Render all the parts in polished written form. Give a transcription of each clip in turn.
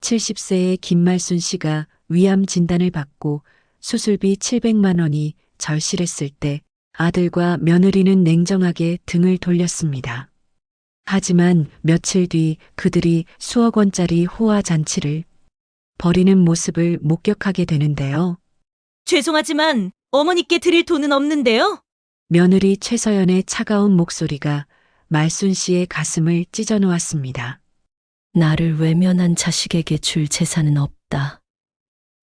70세의 김말순 씨가 위암 진단을 받고 수술비 700만 원이 절실했을 때 아들과 며느리는 냉정하게 등을 돌렸습니다. 하지만 며칠 뒤 그들이 수억 원짜리 호화 잔치를 벌이는 모습을 목격하게 되는데요. 죄송하지만 어머니께 드릴 돈은 없는데요? 며느리 최서연의 차가운 목소리가 말순 씨의 가슴을 찢어 놓았습니다. 나를 외면한 자식에게 줄 재산은 없다.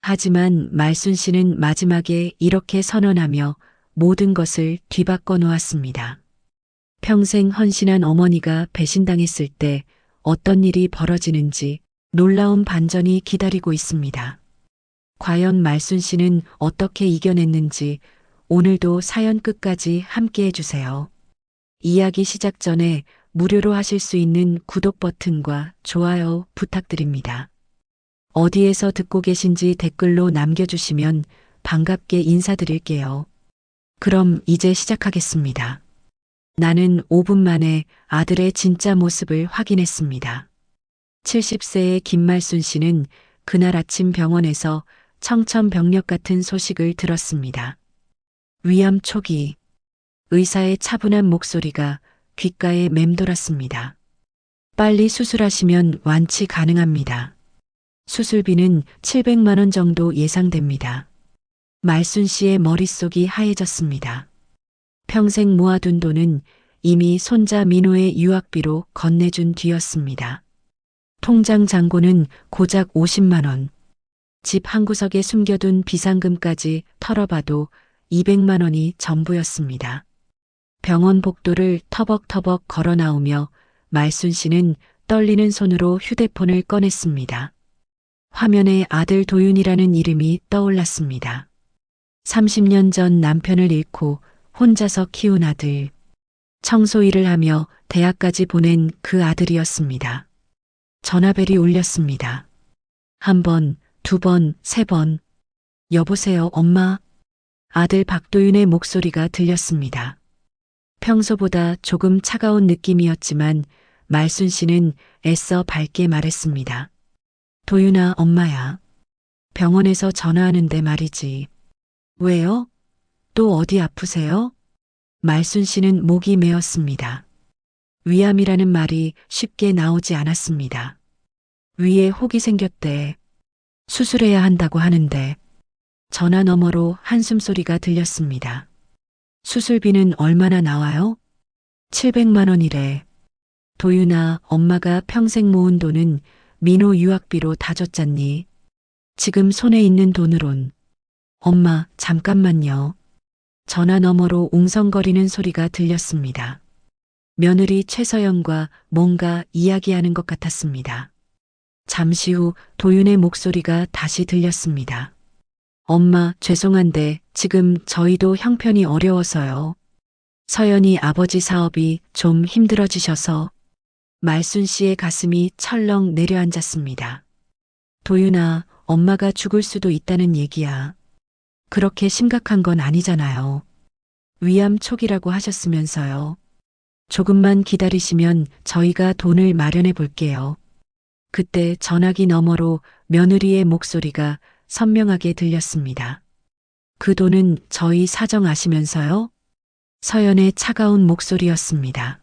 하지만 말순 씨는 마지막에 이렇게 선언하며 모든 것을 뒤바꿔 놓았습니다. 평생 헌신한 어머니가 배신당했을 때 어떤 일이 벌어지는지 놀라운 반전이 기다리고 있습니다. 과연 말순 씨는 어떻게 이겨냈는지 오늘도 사연 끝까지 함께 해주세요. 이야기 시작 전에 무료로 하실 수 있는 구독 버튼과 좋아요 부탁드립니다. 어디에서 듣고 계신지 댓글로 남겨주시면 반갑게 인사드릴게요. 그럼 이제 시작하겠습니다. 나는 5분 만에 아들의 진짜 모습을 확인했습니다. 70세의 김말순 씨는 그날 아침 병원에서 청천벽력 같은 소식을 들었습니다. 위암 초기. 의사의 차분한 목소리가 귓가에 맴돌았습니다. 빨리 수술하시면 완치 가능합니다. 수술비는 700만 원 정도 예상됩니다. 말순 씨의 머릿속이 하얘졌습니다. 평생 모아둔 돈은 이미 손자 민호의 유학비로 건네준 뒤였습니다. 통장 잔고는 고작 50만 원. 집 한 구석에 숨겨둔 비상금까지 털어봐도 200만 원이 전부였습니다. 병원 복도를 터벅터벅 걸어 나오며 말순 씨는 떨리는 손으로 휴대폰을 꺼냈습니다. 화면에 아들 도윤이라는 이름이 떠올랐습니다. 30년 전 남편을 잃고 혼자서 키운 아들. 청소 일을 하며 대학까지 보낸 그 아들이었습니다. 전화벨이 울렸습니다. 한 번, 두 번, 세 번. 여보세요, 엄마. 아들 박도윤의 목소리가 들렸습니다. 평소보다 조금 차가운 느낌이었지만 말순 씨는 애써 밝게 말했습니다. 도윤아, 엄마야. 병원에서 전화하는데 말이지. 왜요? 또 어디 아프세요? 말순 씨는 목이 메었습니다. 위암이라는 말이 쉽게 나오지 않았습니다. 위에 혹이 생겼대. 수술해야 한다고 하는데. 전화 너머로 한숨소리가 들렸습니다. 수술비는 얼마나 나와요? 700만 원이래. 도윤아, 엄마가 평생 모은 돈은 민호 유학비로 다 줬잖니. 지금 손에 있는 돈으론. 엄마, 잠깐만요. 전화 너머로 웅성거리는 소리가 들렸습니다. 며느리 최서연과 뭔가 이야기하는 것 같았습니다. 잠시 후 도윤의 목소리가 다시 들렸습니다. 엄마, 죄송한데 지금 저희도 형편이 어려워서요. 서연이 아버지 사업이 좀 힘들어지셔서. 말순 씨의 가슴이 철렁 내려앉았습니다. 도윤아, 엄마가 죽을 수도 있다는 얘기야. 그렇게 심각한 건 아니잖아요. 위암 초기라고 하셨으면서요. 조금만 기다리시면 저희가 돈을 마련해 볼게요. 그때 전화기 너머로 며느리의 목소리가 선명하게 들렸습니다. 그 돈은 저희 사정 아시면서요? 서연의 차가운 목소리였습니다.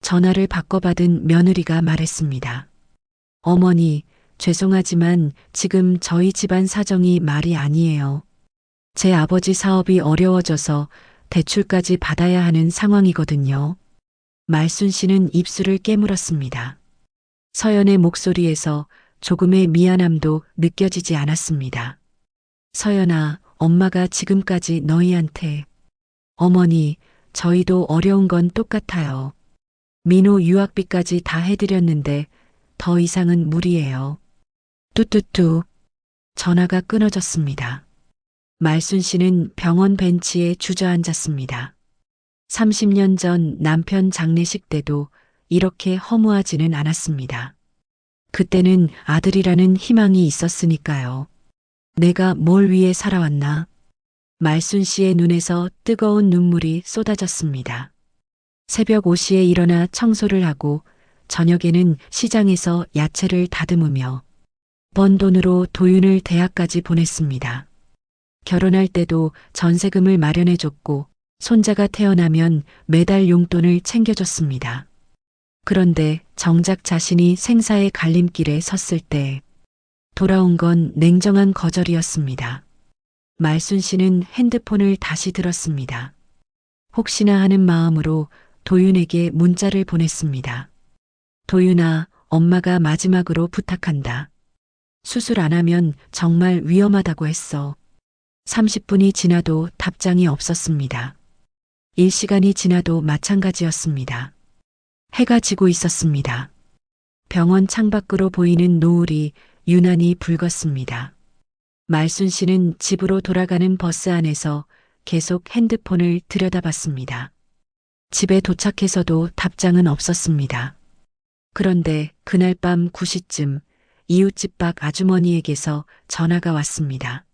전화를 바꿔받은 며느리가 말했습니다. 어머니, 죄송하지만 지금 저희 집안 사정이 말이 아니에요. 제 아버지 사업이 어려워져서 대출까지 받아야 하는 상황이거든요. 말순 씨는 입술을 깨물었습니다. 서연의 목소리에서 조금의 미안함도 느껴지지 않았습니다. 서연아, 엄마가 지금까지 너희한테. 어머니, 저희도 어려운 건 똑같아요. 민호 유학비까지 다 해드렸는데 더 이상은 무리예요. 뚜뚜뚜. 전화가 끊어졌습니다. 말순 씨는 병원 벤치에 주저앉았습니다. 30년 전 남편 장례식 때도 이렇게 허무하지는 않았습니다. 그때는 아들이라는 희망이 있었으니까요. 내가 뭘 위해 살아왔나? 말순 씨의 눈에서 뜨거운 눈물이 쏟아졌습니다. 새벽 5시에 일어나 청소를 하고 저녁에는 시장에서 야채를 다듬으며 번 돈으로 도윤을 대학까지 보냈습니다. 결혼할 때도 전세금을 마련해줬고 손자가 태어나면 매달 용돈을 챙겨줬습니다. 그런데 정작 자신이 생사의 갈림길에 섰을 때 돌아온 건 냉정한 거절이었습니다. 말순 씨는 핸드폰을 다시 들었습니다. 혹시나 하는 마음으로 도윤에게 문자를 보냈습니다. 도윤아, 엄마가 마지막으로 부탁한다. 수술 안 하면 정말 위험하다고 했어. 30분이 지나도 답장이 없었습니다. 1시간이 지나도 마찬가지였습니다. 해가 지고 있었습니다. 병원 창밖으로 보이는 노을이 유난히 붉었습니다. 말순 씨는 집으로 돌아가는 버스 안에서 계속 핸드폰을 들여다봤습니다. 집에 도착해서도 답장은 없었습니다. 그런데 그날 밤 9시쯤 이웃집 박 아주머니에게서 전화가 왔습니다.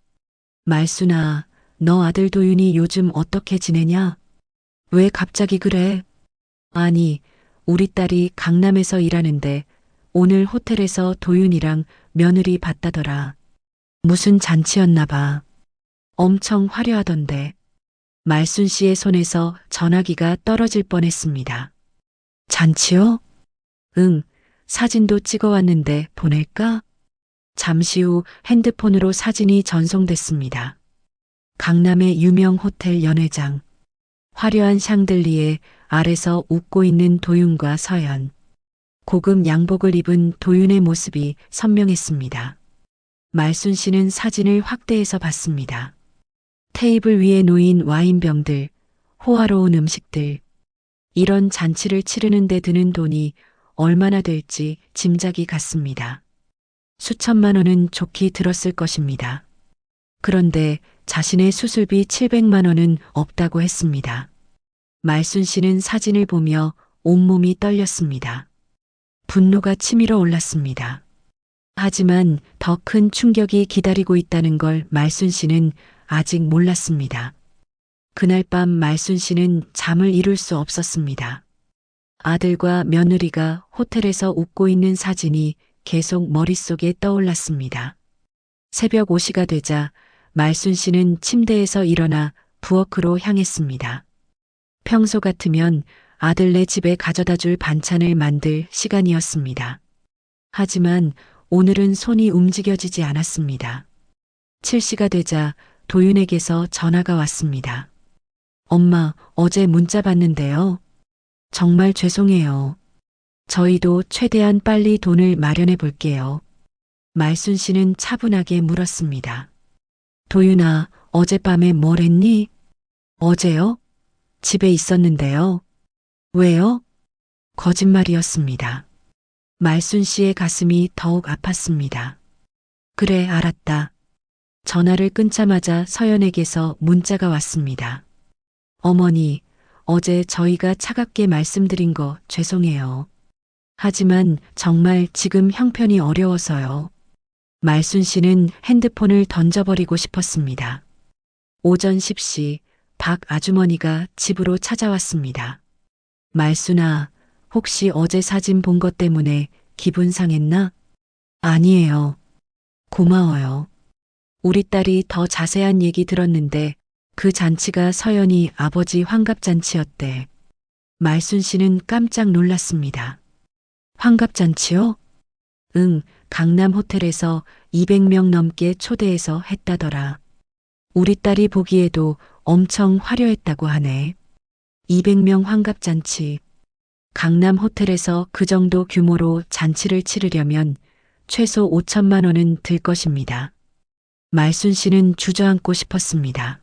말순아, 너 아들 도윤이 요즘 어떻게 지내냐? 왜 갑자기 그래? 아니, 우리 딸이 강남에서 일하는데 오늘 호텔에서 도윤이랑 며느리 봤다더라. 무슨 잔치였나 봐. 엄청 화려하던데. 말순 씨의 손에서 전화기가 떨어질 뻔했습니다. 잔치요? 응, 사진도 찍어왔는데 보낼까? 잠시 후 핸드폰으로 사진이 전송됐습니다. 강남의 유명 호텔 연회장. 화려한 샹들리에 아래서 웃고 있는 도윤과 서연. 고급 양복을 입은 도윤의 모습이 선명했습니다. 말순 씨는 사진을 확대해서 봤습니다. 테이블 위에 놓인 와인병들, 호화로운 음식들. 이런 잔치를 치르는 데 드는 돈이 얼마나 될지 짐작이 갔습니다. 수천만 원은 좋게 들었을 것입니다. 그런데 자신의 수술비 700만 원은 없다고 했습니다. 말순 씨는 사진을 보며 온몸이 떨렸습니다. 분노가 치밀어 올랐습니다. 하지만 더 큰 충격이 기다리고 있다는 걸 말순 씨는 아직 몰랐습니다. 그날 밤 말순 씨는 잠을 이룰 수 없었습니다. 아들과 며느리가 호텔에서 웃고 있는 사진이 계속 머릿속에 떠올랐습니다. 새벽 5시가 되자 말순 씨는 침대에서 일어나 부엌으로 향했습니다. 평소 같으면 아들네 집에 가져다 줄 반찬을 만들 시간이었습니다. 하지만 오늘은 손이 움직여지지 않았습니다. 7시가 되자 도윤에게서 전화가 왔습니다. 엄마, 어제 문자 봤는데요. 정말 죄송해요. 저희도 최대한 빨리 돈을 마련해 볼게요. 말순 씨는 차분하게 물었습니다. 도윤아, 어젯밤에 뭘 했니? 어제요? 집에 있었는데요. 왜요? 거짓말이었습니다. 말순 씨의 가슴이 더욱 아팠습니다. 그래, 알았다. 전화를 끊자마자 서연에게서 문자가 왔습니다. 어머니, 어제 저희가 차갑게 말씀드린 거 죄송해요. 하지만 정말 지금 형편이 어려워서요. 말순 씨는 핸드폰을 던져버리고 싶었습니다. 오전 10시 박 아주머니가 집으로 찾아왔습니다. 말순아, 혹시 어제 사진 본 것 때문에 기분 상했나? 아니에요. 고마워요. 우리 딸이 더 자세한 얘기 들었는데 그 잔치가 서연이 아버지 환갑잔치였대. 말순 씨는 깜짝 놀랐습니다. 환갑잔치요? 응, 강남 호텔에서 200명 넘게 초대해서 했다더라. 우리 딸이 보기에도 엄청 화려했다고 하네. 200명 환갑잔치. 강남 호텔에서 그 정도 규모로 잔치를 치르려면 최소 5천만 원은 들 것입니다. 말순 씨는 주저앉고 싶었습니다.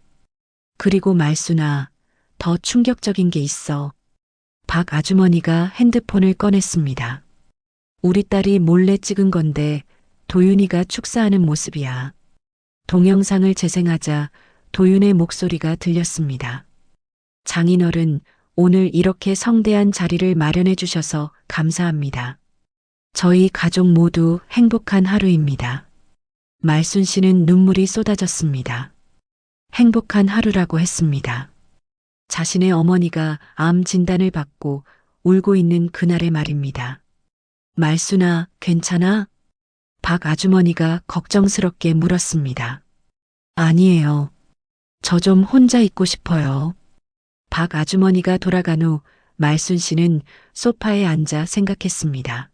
그리고 말순아, 더 충격적인 게 있어. 박 아주머니가 핸드폰을 꺼냈습니다. 우리 딸이 몰래 찍은 건데 도윤이가 축사하는 모습이야. 동영상을 재생하자 도윤의 목소리가 들렸습니다. 장인어른, 오늘 이렇게 성대한 자리를 마련해 주셔서 감사합니다. 저희 가족 모두 행복한 하루입니다. 말순 씨는 눈물이 쏟아졌습니다. 행복한 하루라고 했습니다. 자신의 어머니가 암 진단을 받고 울고 있는 그날의 말입니다. 말순아, 괜찮아? 박 아주머니가 걱정스럽게 물었습니다. 아니에요. 저 좀 혼자 있고 싶어요. 박 아주머니가 돌아간 후 말순 씨는 소파에 앉아 생각했습니다.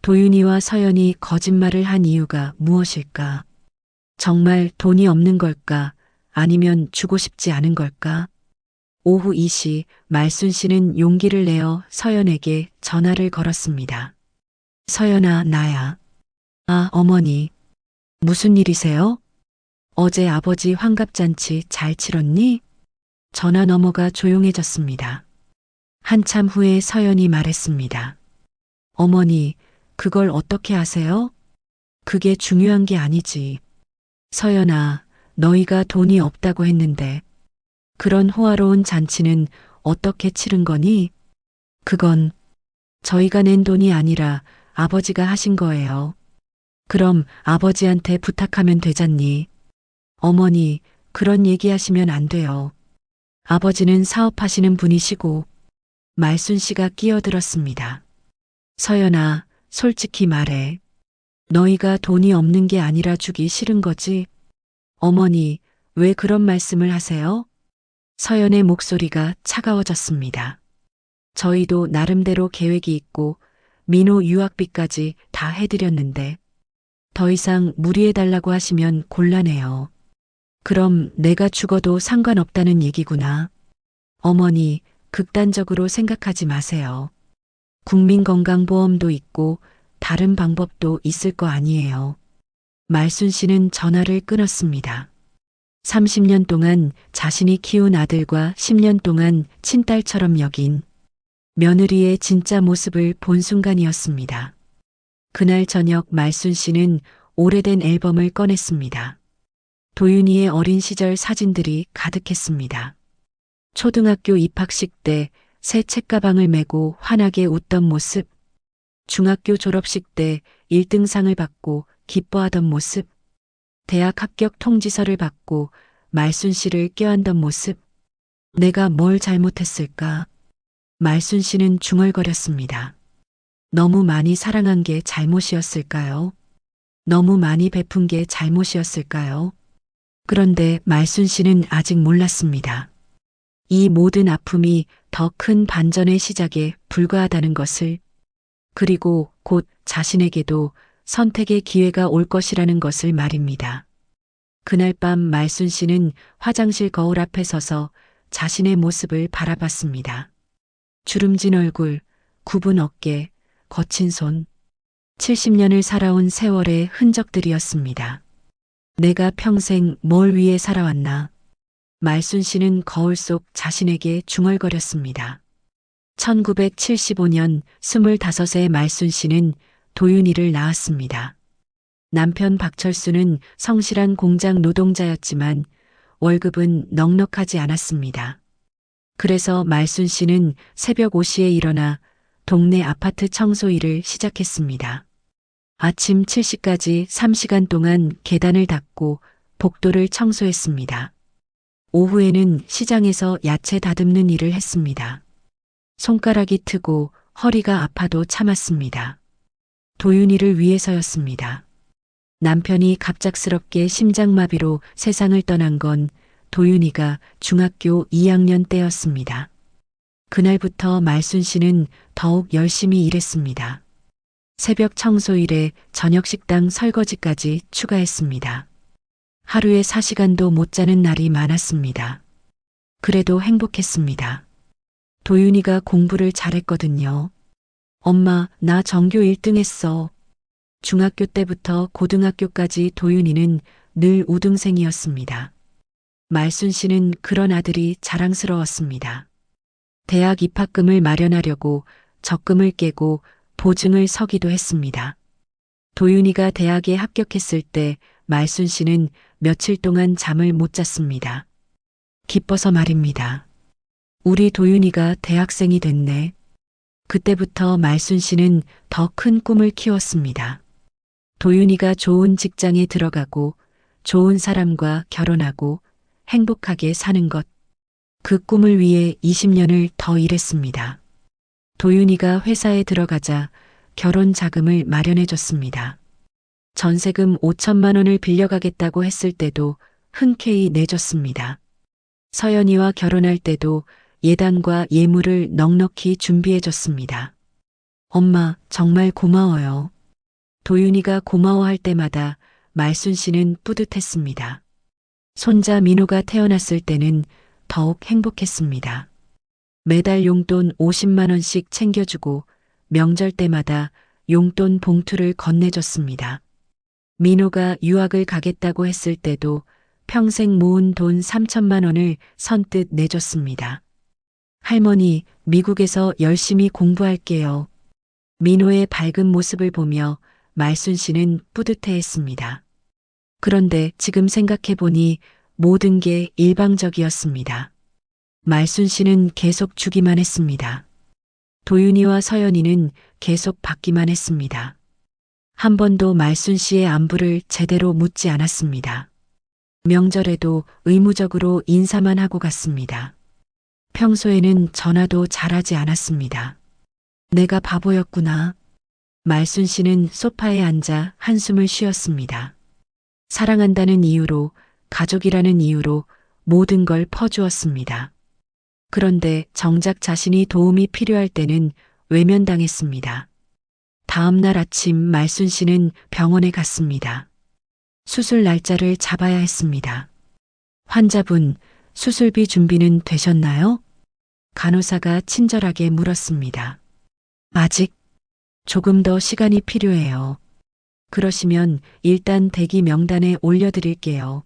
도윤이와 서연이 거짓말을 한 이유가 무엇일까? 정말 돈이 없는 걸까? 아니면 주고 싶지 않은 걸까? 오후 2시 말순 씨는 용기를 내어 서연에게 전화를 걸었습니다. 서연아, 나야. 아, 어머니. 무슨 일이세요? 어제 아버지 환갑잔치 잘 치렀니? 전화 너머가 조용해졌습니다. 한참 후에 서연이 말했습니다. 어머니, 그걸 어떻게 아세요? 그게 중요한 게 아니지. 서연아, 너희가 돈이 없다고 했는데 그런 호화로운 잔치는 어떻게 치른 거니? 그건 저희가 낸 돈이 아니라 아버지가 하신 거예요. 그럼 아버지한테 부탁하면 되잖니. 어머니, 그런 얘기하시면 안 돼요. 아버지는 사업하시는 분이시고. 말순 씨가 끼어들었습니다. 서연아, 솔직히 말해. 너희가 돈이 없는 게 아니라 주기 싫은 거지? 어머니, 왜 그런 말씀을 하세요? 서연의 목소리가 차가워졌습니다. 저희도 나름대로 계획이 있고 민호 유학비까지 다 해드렸는데 더 이상 무리해달라고 하시면 곤란해요. 그럼 내가 죽어도 상관없다는 얘기구나. 어머니, 극단적으로 생각하지 마세요. 국민건강보험도 있고 다른 방법도 있을 거 아니에요. 말순 씨는 전화를 끊었습니다. 30년 동안 자신이 키운 아들과 10년 동안 친딸처럼 여긴 며느리의 진짜 모습을 본 순간이었습니다. 그날 저녁 말순 씨는 오래된 앨범을 꺼냈습니다. 도윤이의 어린 시절 사진들이 가득했습니다. 초등학교 입학식 때 새 책가방을 메고 환하게 웃던 모습, 중학교 졸업식 때 1등상을 받고 기뻐하던 모습, 대학 합격 통지서를 받고 말순 씨를 껴안던 모습. 내가 뭘 잘못했을까? 말순 씨는 중얼거렸습니다. 너무 많이 사랑한 게 잘못이었을까요? 너무 많이 베푼 게 잘못이었을까요? 그런데 말순 씨는 아직 몰랐습니다. 이 모든 아픔이 더 큰 반전의 시작에 불과하다는 것을, 그리고 곧 자신에게도 선택의 기회가 올 것이라는 것을 말입니다. 그날 밤 말순 씨는 화장실 거울 앞에 서서 자신의 모습을 바라봤습니다. 주름진 얼굴, 굽은 어깨, 거친 손, 70년을 살아온 세월의 흔적들이었습니다. 내가 평생 뭘 위해 살아왔나? 말순 씨는 거울 속 자신에게 중얼거렸습니다. 1975년 25세 말순 씨는 도윤이를 낳았습니다. 남편 박철수는 성실한 공장 노동자였지만 월급은 넉넉하지 않았습니다. 그래서 말순 씨는 새벽 5시에 일어나 동네 아파트 청소 일을 시작했습니다. 아침 7시까지 3시간 동안 계단을 닦고 복도를 청소했습니다. 오후에는 시장에서 야채 다듬는 일을 했습니다. 손가락이 트고 허리가 아파도 참았습니다. 도윤이를 위해서였습니다. 남편이 갑작스럽게 심장마비로 세상을 떠난 건 도윤이가 중학교 2학년 때였습니다. 그날부터 말순 씨는 더욱 열심히 일했습니다. 새벽 청소일에 저녁 식당 설거지까지 추가했습니다. 하루에 4시간도 못 자는 날이 많았습니다. 그래도 행복했습니다. 도윤이가 공부를 잘했거든요. 엄마, 나 전교 1등 했어. 중학교 때부터 고등학교까지 도윤이는 늘 우등생이었습니다. 말순 씨는 그런 아들이 자랑스러웠습니다. 대학 입학금을 마련하려고 적금을 깨고 보증을 서기도 했습니다. 도윤이가 대학에 합격했을 때 말순 씨는 며칠 동안 잠을 못 잤습니다. 기뻐서 말입니다. 우리 도윤이가 대학생이 됐네. 그때부터 말순 씨는 더 큰 꿈을 키웠습니다. 도윤이가 좋은 직장에 들어가고 좋은 사람과 결혼하고 행복하게 사는 것. 그 꿈을 위해 20년을 더 일했습니다. 도윤이가 회사에 들어가자 결혼 자금을 마련해 줬습니다. 전세금 5천만 원을 빌려가겠다고 했을 때도 흔쾌히 내줬습니다. 서연이와 결혼할 때도 예단과 예물을 넉넉히 준비해줬습니다. 엄마, 정말 고마워요. 도윤이가 고마워할 때마다 말순 씨는 뿌듯했습니다. 손자 민호가 태어났을 때는 더욱 행복했습니다. 매달 용돈 50만 원씩 챙겨주고 명절 때마다 용돈 봉투를 건네줬습니다. 민호가 유학을 가겠다고 했을 때도 평생 모은 돈 3천만 원을 선뜻 내줬습니다. 할머니, 미국에서 열심히 공부할게요. 민호의 밝은 모습을 보며 말순 씨는 뿌듯해했습니다. 그런데 지금 생각해보니 모든 게 일방적이었습니다. 말순 씨는 계속 주기만 했습니다. 도윤이와 서연이는 계속 받기만 했습니다. 한 번도 말순 씨의 안부를 제대로 묻지 않았습니다. 명절에도 의무적으로 인사만 하고 갔습니다. 평소에는 전화도 잘하지 않았습니다. 내가 바보였구나. 말순 씨는 소파에 앉아 한숨을 쉬었습니다. 사랑한다는 이유로, 가족이라는 이유로 모든 걸 퍼주었습니다. 그런데 정작 자신이 도움이 필요할 때는 외면당했습니다. 다음 날 아침 말순 씨는 병원에 갔습니다. 수술 날짜를 잡아야 했습니다. 환자분, 수술비 준비는 되셨나요? 간호사가 친절하게 물었습니다. 아직 조금 더 시간이 필요해요. 그러시면 일단 대기 명단에 올려드릴게요.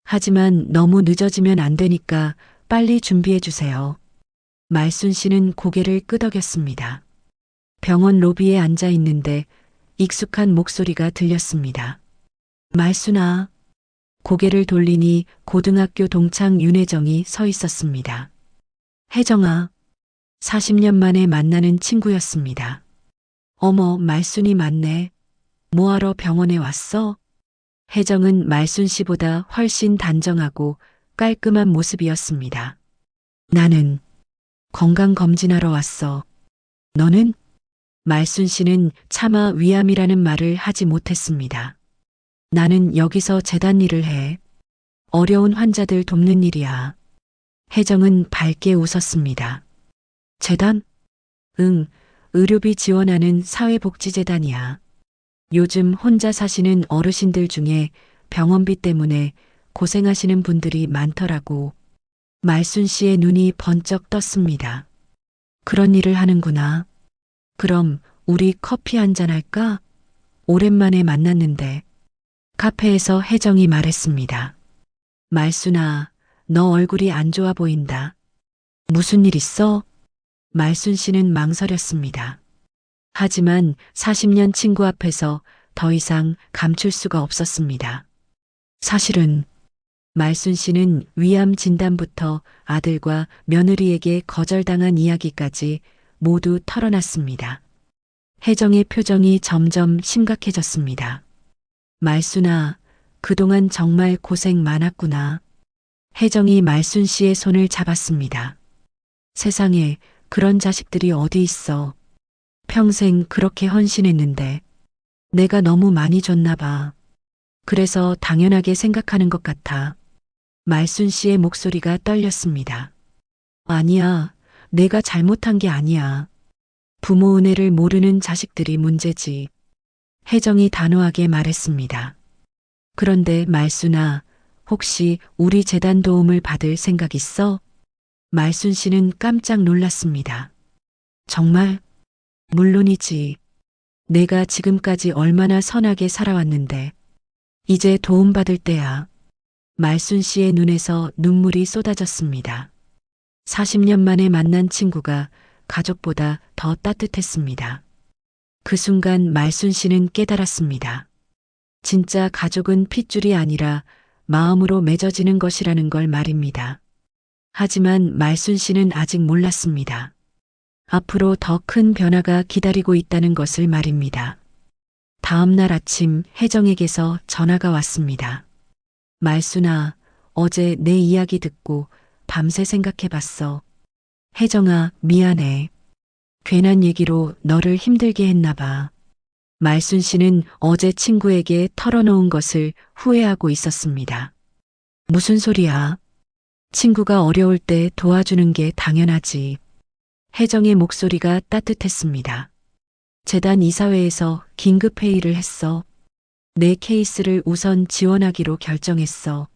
하지만 너무 늦어지면 안 되니까 빨리 준비해 주세요. 말순 씨는 고개를 끄덕였습니다. 병원 로비에 앉아 있는데 익숙한 목소리가 들렸습니다. 말순아. 고개를 돌리니 고등학교 동창 윤혜정이 서 있었습니다. 혜정아. 40년 만에 만나는 친구였습니다. 어머, 말순이 맞네. 뭐하러 병원에 왔어? 혜정은 말순 씨보다 훨씬 단정하고 깔끔한 모습이었습니다. 나는 건강검진하러 왔어. 너는? 말순 씨는 차마 위암이라는 말을 하지 못했습니다. 나는 여기서 재단 일을 해. 어려운 환자들 돕는 일이야. 혜정은 밝게 웃었습니다. 재단? 응, 의료비 지원하는 사회복지재단이야. 요즘 혼자 사시는 어르신들 중에 병원비 때문에 고생하시는 분들이 많더라고. 말순 씨의 눈이 번쩍 떴습니다. 그런 일을 하는구나. 그럼 우리 커피 한잔 할까? 오랜만에 만났는데. 카페에서 혜정이 말했습니다. 말순아, 너 얼굴이 안 좋아 보인다. 무슨 일 있어? 말순 씨는 망설였습니다. 하지만 40년 친구 앞에서 더 이상 감출 수가 없었습니다. 사실은 말순 씨는 위암 진단부터 아들과 며느리에게 거절당한 이야기까지 모두 털어놨습니다. 혜정의 표정이 점점 심각해졌습니다. 말순아, 그동안 정말 고생 많았구나. 혜정이 말순 씨의 손을 잡았습니다. 세상에 그런 자식들이 어디 있어. 평생 그렇게 헌신했는데 내가 너무 많이 줬나 봐. 그래서 당연하게 생각하는 것 같아. 말순 씨의 목소리가 떨렸습니다. 아니야, 내가 잘못한 게 아니야. 부모 은혜를 모르는 자식들이 문제지. 혜정이 단호하게 말했습니다. 그런데 말순아, 혹시 우리 재단 도움을 받을 생각 있어? 말순 씨는 깜짝 놀랐습니다. 정말? 물론이지. 내가 지금까지 얼마나 선하게 살아왔는데. 이제 도움받을 때야. 말순 씨의 눈에서 눈물이 쏟아졌습니다. 40년 만에 만난 친구가 가족보다 더 따뜻했습니다. 그 순간 말순 씨는 깨달았습니다. 진짜 가족은 핏줄이 아니라 마음으로 맺어지는 것이라는 걸 말입니다. 하지만 말순 씨는 아직 몰랐습니다. 앞으로 더 큰 변화가 기다리고 있다는 것을 말입니다. 다음 날 아침 혜정에게서 전화가 왔습니다. 말순아, 어제 내 이야기 듣고 밤새 생각해봤어. 혜정아, 미안해. 괜한 얘기로 너를 힘들게 했나 봐. 말순 씨는 어제 친구에게 털어놓은 것을 후회하고 있었습니다. 무슨 소리야? 친구가 어려울 때 도와주는 게 당연하지. 혜정의 목소리가 따뜻했습니다. 재단 이사회에서 긴급 회의를 했어. 내 케이스를 우선 지원하기로 결정했어.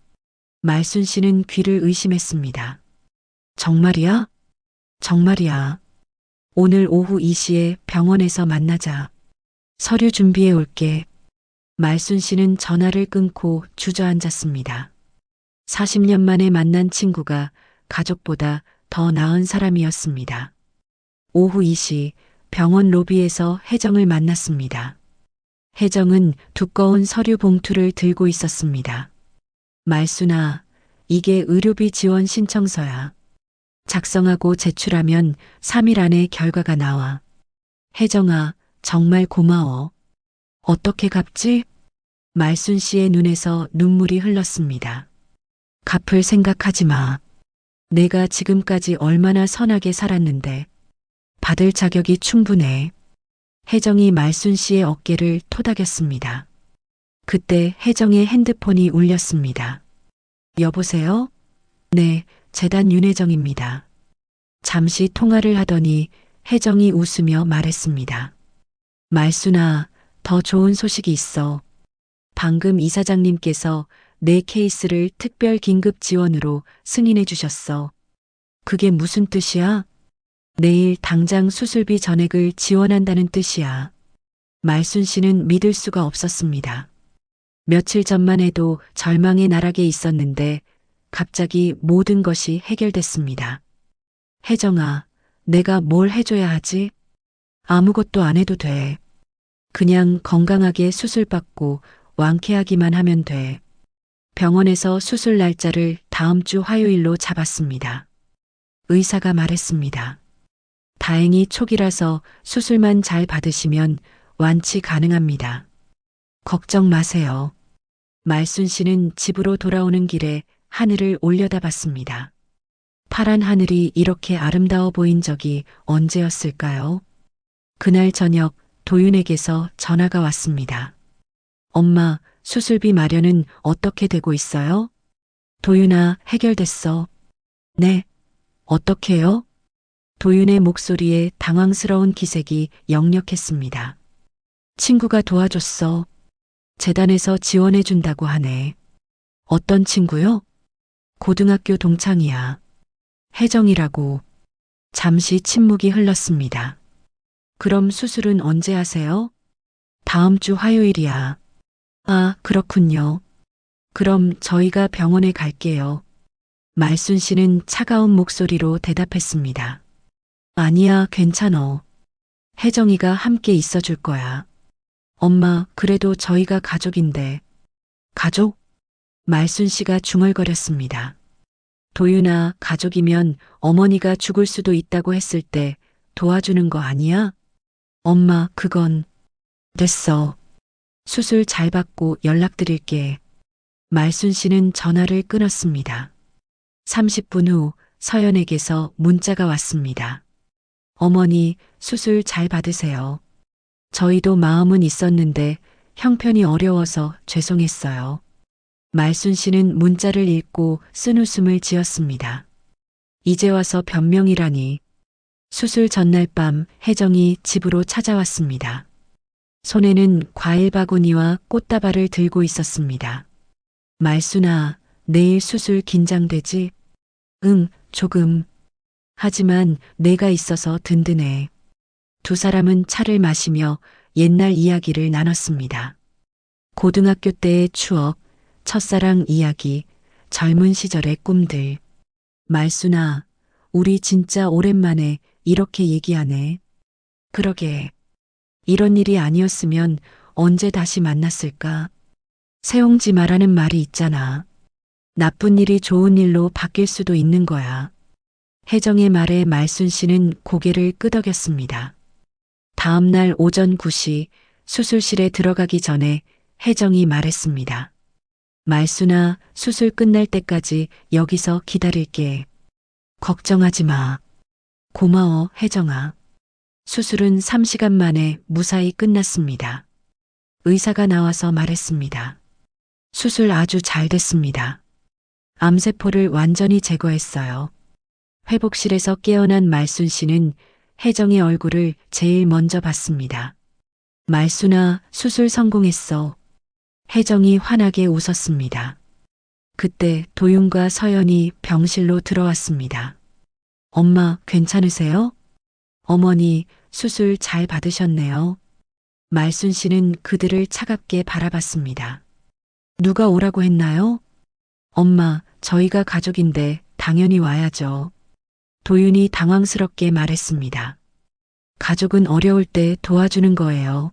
말순 씨는 귀를 의심했습니다. 정말이야? 정말이야. 오늘 오후 2시에 병원에서 만나자. 서류 준비해 올게. 말순 씨는 전화를 끊고 주저앉았습니다. 40년 만에 만난 친구가 가족보다 더 나은 사람이었습니다. 오후 2시 병원 로비에서 혜정을 만났습니다. 혜정은 두꺼운 서류 봉투를 들고 있었습니다. 말순아, 이게 의료비 지원 신청서야. 작성하고 제출하면 3일 안에 결과가 나와. 혜정아, 정말 고마워. 어떻게 갚지? 말순 씨의 눈에서 눈물이 흘렀습니다. 갚을 생각하지 마. 내가 지금까지 얼마나 선하게 살았는데. 받을 자격이 충분해. 혜정이 말순 씨의 어깨를 토닥였습니다. 그때 혜정의 핸드폰이 울렸습니다. 여보세요? 네, 재단 윤혜정입니다. 잠시 통화를 하더니 혜정이 웃으며 말했습니다. 말순아, 더 좋은 소식이 있어. 방금 이사장님께서 내 케이스를 특별 긴급 지원으로 승인해 주셨어. 그게 무슨 뜻이야? 내일 당장 수술비 전액을 지원한다는 뜻이야. 말순 씨는 믿을 수가 없었습니다. 며칠 전만 해도 절망의 나락에 있었는데 갑자기 모든 것이 해결됐습니다. 혜정아, 내가 뭘 해줘야 하지? 아무것도 안 해도 돼. 그냥 건강하게 수술받고 완쾌하기만 하면 돼. 병원에서 수술 날짜를 다음 주 화요일로 잡았습니다. 의사가 말했습니다. 다행히 초기라서 수술만 잘 받으시면 완치 가능합니다. 걱정 마세요. 말순 씨는 집으로 돌아오는 길에 하늘을 올려다봤습니다. 파란 하늘이 이렇게 아름다워 보인 적이 언제였을까요? 그날 저녁 도윤에게서 전화가 왔습니다. 엄마, 수술비 마련은 어떻게 되고 있어요? 도윤아, 해결됐어. 네. 어떻게요? 도윤의 목소리에 당황스러운 기색이 역력했습니다. 친구가 도와줬어. 재단에서 지원해준다고 하네. 어떤 친구요? 고등학교 동창이야. 혜정이라고. 잠시 침묵이 흘렀습니다. 그럼 수술은 언제 하세요? 다음 주 화요일이야. 아, 그렇군요. 그럼 저희가 병원에 갈게요. 말순 씨는 차가운 목소리로 대답했습니다. 아니야, 괜찮어. 혜정이가 함께 있어줄 거야. 엄마, 그래도 저희가 가족인데. 가족? 말순 씨가 중얼거렸습니다. 도윤아, 가족이면 어머니가 죽을 수도 있다고 했을 때 도와주는 거 아니야? 엄마, 그건. 됐어. 수술 잘 받고 연락드릴게. 말순 씨는 전화를 끊었습니다. 30분 후 서연에게서 문자가 왔습니다. 어머니, 수술 잘 받으세요. 저희도 마음은 있었는데 형편이 어려워서 죄송했어요. 말순 씨는 문자를 읽고 쓴웃음을 지었습니다. 이제 와서 변명이라니. 수술 전날 밤 혜정이 집으로 찾아왔습니다. 손에는 과일 바구니와 꽃다발을 들고 있었습니다. 말순아, 내일 수술 긴장되지? 응, 조금. 하지만 내가 있어서 든든해. 두 사람은 차를 마시며 옛날 이야기를 나눴습니다. 고등학교 때의 추억, 첫사랑 이야기, 젊은 시절의 꿈들. 말순아, 우리 진짜 오랜만에 이렇게 얘기하네. 그러게. 이런 일이 아니었으면 언제 다시 만났을까? 세옹지 마라는 말이 있잖아. 나쁜 일이 좋은 일로 바뀔 수도 있는 거야. 혜정의 말에 말순 씨는 고개를 끄덕였습니다. 다음 날 오전 9시 수술실에 들어가기 전에 혜정이 말했습니다. 말순아, 수술 끝날 때까지 여기서 기다릴게. 걱정하지 마. 고마워, 혜정아. 수술은 3시간 만에 무사히 끝났습니다. 의사가 나와서 말했습니다. 수술 아주 잘 됐습니다. 암세포를 완전히 제거했어요. 회복실에서 깨어난 말순 씨는 혜정의 얼굴을 제일 먼저 봤습니다. 말순아, 수술 성공했어. 혜정이 환하게 웃었습니다. 그때 도윤과 서연이 병실로 들어왔습니다. 엄마, 괜찮으세요? 어머니, 수술 잘 받으셨네요. 말순 씨는 그들을 차갑게 바라봤습니다. 누가 오라고 했나요? 엄마, 저희가 가족인데 당연히 와야죠. 도윤이 당황스럽게 말했습니다. 가족은 어려울 때 도와주는 거예요.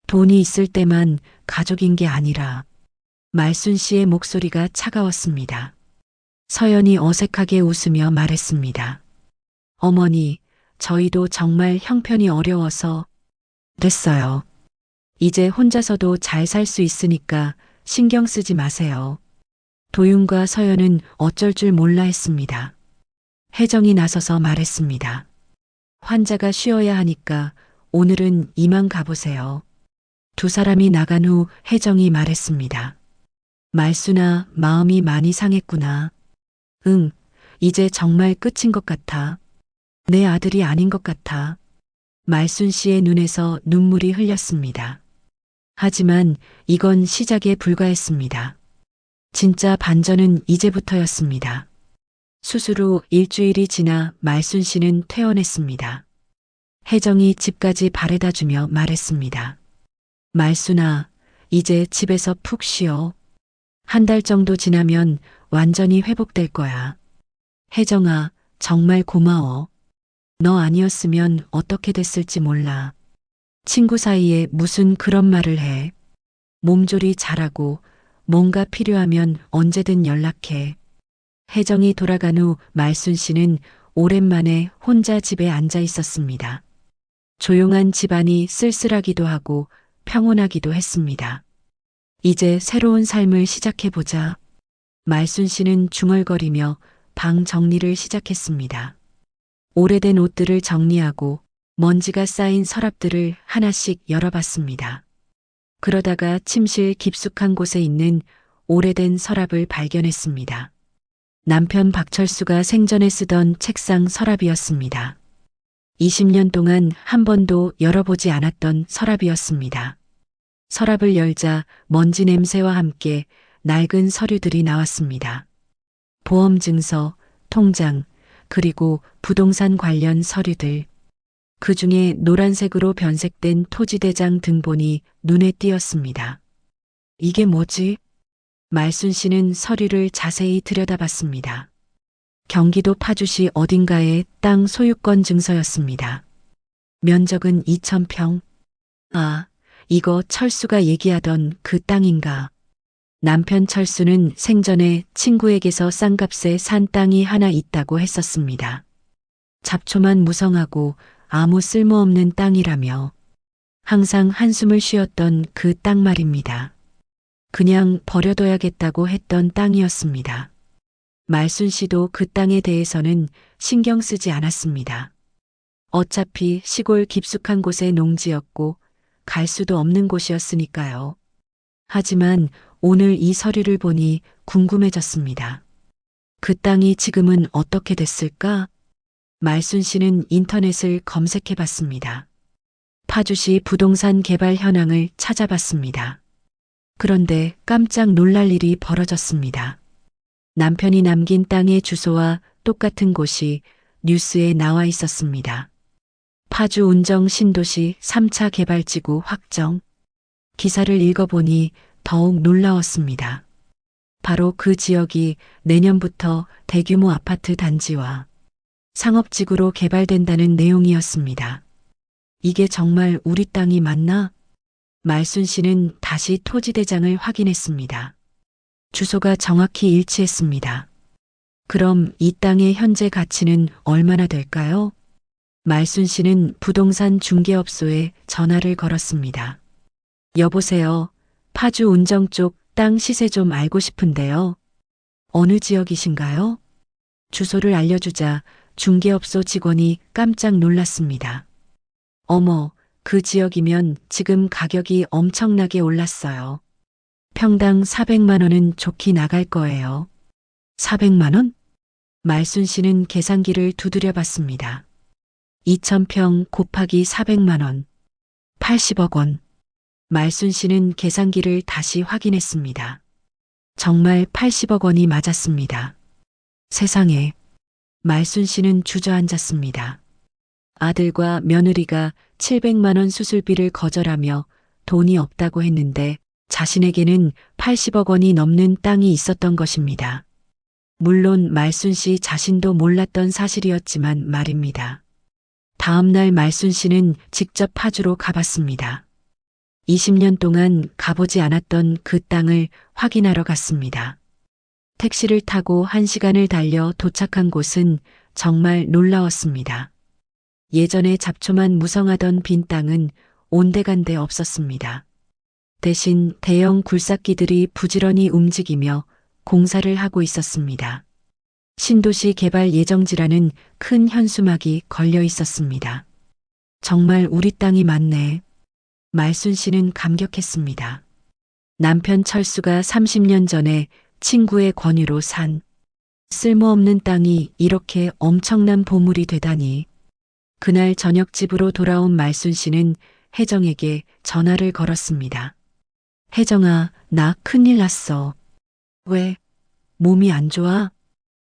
돈이 있을 때만 가족인 게 아니라. 말순 씨의 목소리가 차가웠습니다. 서연이 어색하게 웃으며 말했습니다. 어머니, 저희도 정말 형편이 어려워서. 됐어요. 이제 혼자서도 잘 살 수 있으니까 신경 쓰지 마세요. 도윤과 서연은 어쩔 줄 몰라 했습니다. 혜정이 나서서 말했습니다. 환자가 쉬어야 하니까 오늘은 이만 가보세요. 두 사람이 나간 후 혜정이 말했습니다. 말순아, 마음이 많이 상했구나. 응, 이제 정말 끝인 것 같아. 내 아들이 아닌 것 같아. 말순 씨의 눈에서 눈물이 흘렸습니다. 하지만 이건 시작에 불과했습니다. 진짜 반전은 이제부터였습니다. 수술 후 일주일이 지나 말순 씨는 퇴원했습니다. 혜정이 집까지 바래다 주며 말했습니다. 말순아, 이제 집에서 푹 쉬어. 한 달 정도 지나면 완전히 회복될 거야. 혜정아, 정말 고마워. 너 아니었으면 어떻게 됐을지 몰라. 친구 사이에 무슨 그런 말을 해. 몸조리 잘하고 뭔가 필요하면 언제든 연락해. 혜정이 돌아간 후 말순 씨는 오랜만에 혼자 집에 앉아 있었습니다. 조용한 집안이 쓸쓸하기도 하고 평온하기도 했습니다. 이제 새로운 삶을 시작해보자. 말순 씨는 중얼거리며 방 정리를 시작했습니다. 오래된 옷들을 정리하고 먼지가 쌓인 서랍들을 하나씩 열어봤습니다. 그러다가 침실 깊숙한 곳에 있는 오래된 서랍을 발견했습니다. 남편 박철수가 생전에 쓰던 책상 서랍이었습니다. 20년 동안 한 번도 열어보지 않았던 서랍이었습니다. 서랍을 열자 먼지 냄새와 함께 낡은 서류들이 나왔습니다. 보험증서, 통장, 그리고 부동산 관련 서류들. 그 중에 노란색으로 변색된 토지대장 등본이 눈에 띄었습니다. 이게 뭐지? 말순 씨는 서류를 자세히 들여다봤습니다. 경기도 파주시 어딘가의 땅 소유권 증서였습니다. 면적은 2,000평. 아, 이거 철수가 얘기하던 그 땅인가. 남편 철수는 생전에 친구에게서 싼값에 산 땅이 하나 있다고 했었습니다. 잡초만 무성하고 아무 쓸모없는 땅이라며 항상 한숨을 쉬었던 그 땅 말입니다. 그냥 버려둬야겠다고 했던 땅이었습니다. 말순 씨도 그 땅에 대해서는 신경 쓰지 않았습니다. 어차피 시골 깊숙한 곳의 농지였고 갈 수도 없는 곳이었으니까요. 하지만 오늘 이 서류를 보니 궁금해졌습니다. 그 땅이 지금은 어떻게 됐을까? 말순 씨는 인터넷을 검색해 봤습니다. 파주시 부동산 개발 현황을 찾아봤습니다. 그런데 깜짝 놀랄 일이 벌어졌습니다. 남편이 남긴 땅의 주소와 똑같은 곳이 뉴스에 나와 있었습니다. 파주 운정 신도시 3차 개발지구 확정. 기사를 읽어보니 더욱 놀라웠습니다. 바로 그 지역이 내년부터 대규모 아파트 단지와 상업지구로 개발된다는 내용이었습니다. 이게 정말 우리 땅이 맞나? 말순 씨는 다시 토지대장을 확인했습니다. 주소가 정확히 일치했습니다. 그럼 이 땅의 현재 가치는 얼마나 될까요? 말순 씨는 부동산 중개업소에 전화를 걸었습니다. 여보세요. 파주 운정 쪽 땅 시세 좀 알고 싶은데요. 어느 지역이신가요? 주소를 알려주자 중개업소 직원이 깜짝 놀랐습니다. 어머, 그 지역이면 지금 가격이 엄청나게 올랐어요. 평당 400만 원은 좋게 나갈 거예요. 400만 원? 말순 씨는 계산기를 두드려 봤습니다. 2,000평 곱하기 400만 원. 80억 원. 말순 씨는 계산기를 다시 확인했습니다. 정말 80억 원이 맞았습니다. 세상에. 말순 씨는 주저앉았습니다. 아들과 며느리가 700만 원 수술비를 거절하며 돈이 없다고 했는데 자신에게는 80억 원이 넘는 땅이 있었던 것입니다. 물론 말순 씨 자신도 몰랐던 사실이었지만 말입니다. 다음 날 말순 씨는 직접 파주로 가봤습니다. 20년 동안 가보지 않았던 그 땅을 확인하러 갔습니다. 택시를 타고 1시간을 달려 도착한 곳은 정말 놀라웠습니다. 예전에 잡초만 무성하던 빈 땅은 온데간데 없었습니다. 대신 대형 굴삭기들이 부지런히 움직이며 공사를 하고 있었습니다. 신도시 개발 예정지라는 큰 현수막이 걸려 있었습니다. 정말 우리 땅이 맞네. 말순 씨는 감격했습니다. 남편 철수가 30년 전에 친구의 권유로 산 쓸모없는 땅이 이렇게 엄청난 보물이 되다니. 그날 저녁 집으로 돌아온 말순 씨는 혜정에게 전화를 걸었습니다. 혜정아, 나 큰일 났어. 왜? 몸이 안 좋아?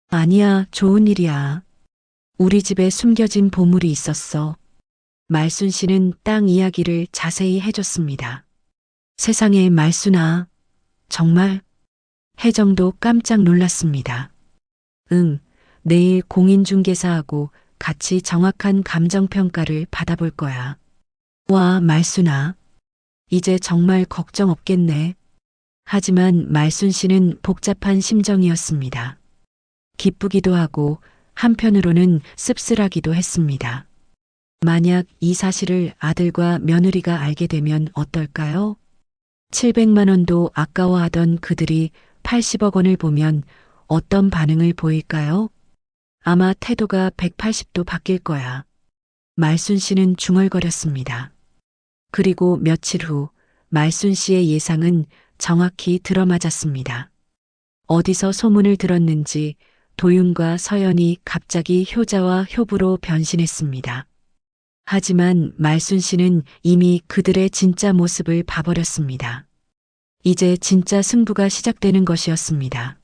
아니야, 좋은 일이야. 우리 집에 숨겨진 보물이 있었어. 말순 씨는 땅 이야기를 자세히 해줬습니다. 세상에 말순아. 정말? 혜정도 깜짝 놀랐습니다. 응, 내일 공인중개사하고 같이 정확한 감정평가를 받아볼 거야. 와, 말순아. 이제 정말 걱정 없겠네. 하지만 말순 씨는 복잡한 심정이었습니다. 기쁘기도 하고 한편으로는 씁쓸하기도 했습니다. 만약 이 사실을 아들과 며느리가 알게 되면 어떨까요? 700만 원도 아까워하던 그들이 80억 원을 보면 어떤 반응을 보일까요? 아마 태도가 180도 바뀔 거야. 말순 씨는 중얼거렸습니다. 그리고 며칠 후 말순 씨의 예상은 정확히 들어맞았습니다. 어디서 소문을 들었는지 도윤과 서연이 갑자기 효자와 효부로 변신했습니다. 하지만 말순 씨는 이미 그들의 진짜 모습을 봐버렸습니다. 이제 진짜 승부가 시작되는 것이었습니다.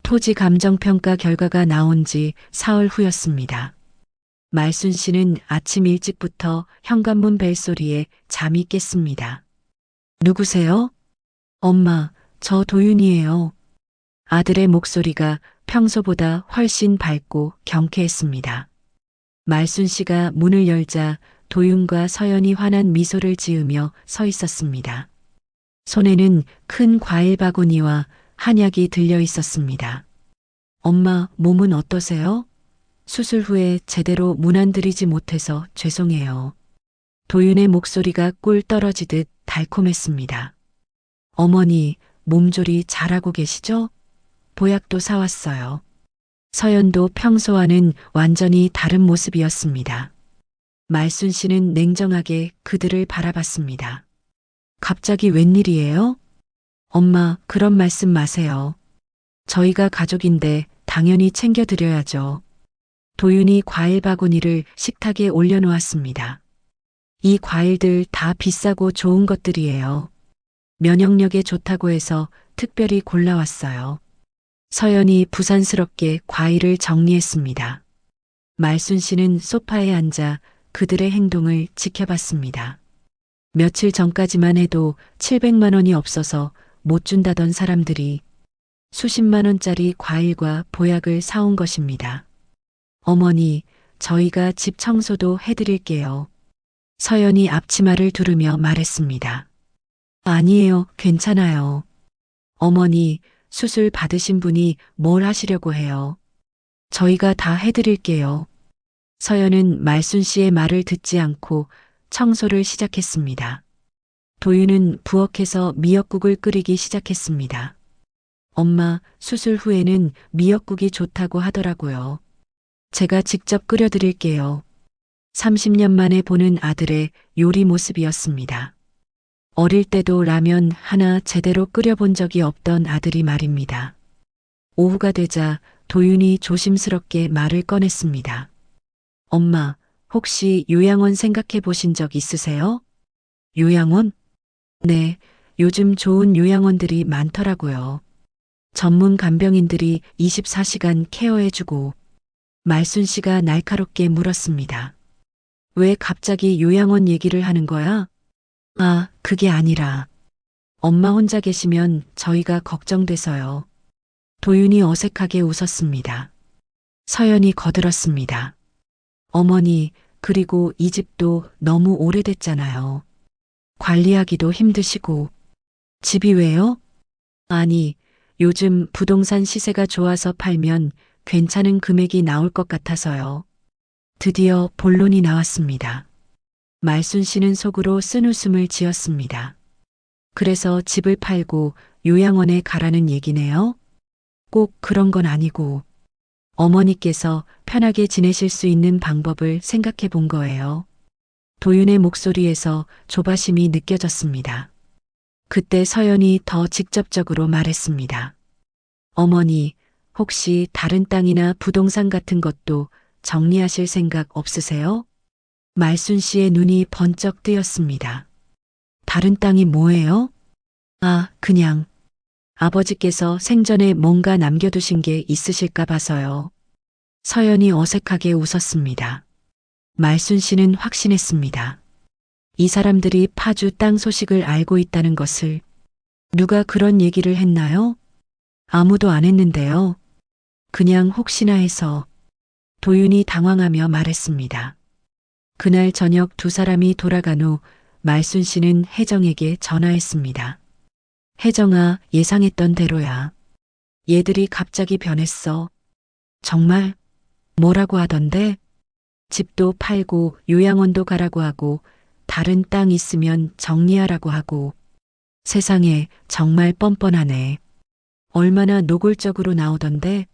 토지 감정평가 결과가 나온 지 사흘 후였습니다. 말순 씨는 아침 일찍부터 현관문 벨소리에 잠이 깼습니다. 누구세요? 엄마, 저 도윤이에요. 아들의 목소리가 평소보다 훨씬 밝고 경쾌했습니다. 말순 씨가 문을 열자 도윤과 서연이 환한 미소를 지으며 서 있었습니다. 손에는 큰 과일 바구니와 한약이 들려 있었습니다. 엄마, 몸은 어떠세요? 수술 후에 제대로 문안드리지 못해서 죄송해요. 도윤의 목소리가 꿀 떨어지듯 달콤했습니다. 어머니, 몸조리 잘하고 계시죠? 보약도 사왔어요. 서연도 평소와는 완전히 다른 모습이었습니다. 말순 씨는 냉정하게 그들을 바라봤습니다. 갑자기 웬일이에요? 엄마, 그런 말씀 마세요. 저희가 가족인데 당연히 챙겨드려야죠. 도윤이 과일 바구니를 식탁에 올려놓았습니다. 이 과일들 다 비싸고 좋은 것들이에요. 면역력에 좋다고 해서 특별히 골라왔어요. 서연이 부산스럽게 과일을 정리했습니다. 말순 씨는 소파에 앉아 그들의 행동을 지켜봤습니다. 며칠 전까지만 해도 700만 원이 없어서 못 준다던 사람들이 수십만 원짜리 과일과 보약을 사온 것입니다. 어머니, 저희가 집 청소도 해드릴게요. 서연이 앞치마를 두르며 말했습니다. 아니에요, 괜찮아요. 어머니, 수술 받으신 분이 뭘 하시려고 해요? 저희가 다 해드릴게요. 서연은 말순 씨의 말을 듣지 않고 청소를 시작했습니다. 도윤은 부엌에서 미역국을 끓이기 시작했습니다. 엄마, 수술 후에는 미역국이 좋다고 하더라고요. 제가 직접 끓여드릴게요. 30년 만에 보는 아들의 요리 모습이었습니다. 어릴 때도 라면 하나 제대로 끓여본 적이 없던 아들이 말입니다. 오후가 되자 도윤이 조심스럽게 말을 꺼냈습니다. 엄마, 혹시 요양원 생각해 보신 적 있으세요? 요양원? 네, 요즘 좋은 요양원들이 많더라고요. 전문 간병인들이 24시간 케어해주고. 말순 씨가 날카롭게 물었습니다. 왜 갑자기 요양원 얘기를 하는 거야? 아, 그게 아니라 엄마 혼자 계시면 저희가 걱정돼서요. 도윤이 어색하게 웃었습니다. 서연이 거들었습니다. 어머니, 그리고 이 집도 너무 오래됐잖아요. 관리하기도 힘드시고. 집이 왜요? 아니, 요즘 부동산 시세가 좋아서 팔면 괜찮은 금액이 나올 것 같아서요. 드디어 본론이 나왔습니다. 말순 씨는 속으로 쓴웃음을 지었습니다. 그래서 집을 팔고 요양원에 가라는 얘기네요? 꼭 그런 건 아니고 어머니께서 편하게 지내실 수 있는 방법을 생각해 본 거예요. 도윤의 목소리에서 조바심이 느껴졌습니다. 그때 서연이 더 직접적으로 말했습니다. 어머니, 혹시 다른 땅이나 부동산 같은 것도 정리하실 생각 없으세요? 말순 씨의 눈이 번쩍 뜨였습니다. 다른 땅이 뭐예요? 아, 그냥 아버지께서 생전에 뭔가 남겨두신 게 있으실까 봐서요. 서연이 어색하게 웃었습니다. 말순 씨는 확신했습니다. 이 사람들이 파주 땅 소식을 알고 있다는 것을. 누가 그런 얘기를 했나요? 아무도 안 했는데요. 그냥 혹시나 해서. 도윤이 당황하며 말했습니다. 그날 저녁 두 사람이 돌아간 후 말순 씨는 혜정에게 전화했습니다. 혜정아, 예상했던 대로야. 얘들이 갑자기 변했어. 정말? 뭐라고 하던데? 집도 팔고 요양원도 가라고 하고 다른 땅 있으면 정리하라고 하고. 세상에 정말 뻔뻔하네. 얼마나 노골적으로 나오던데?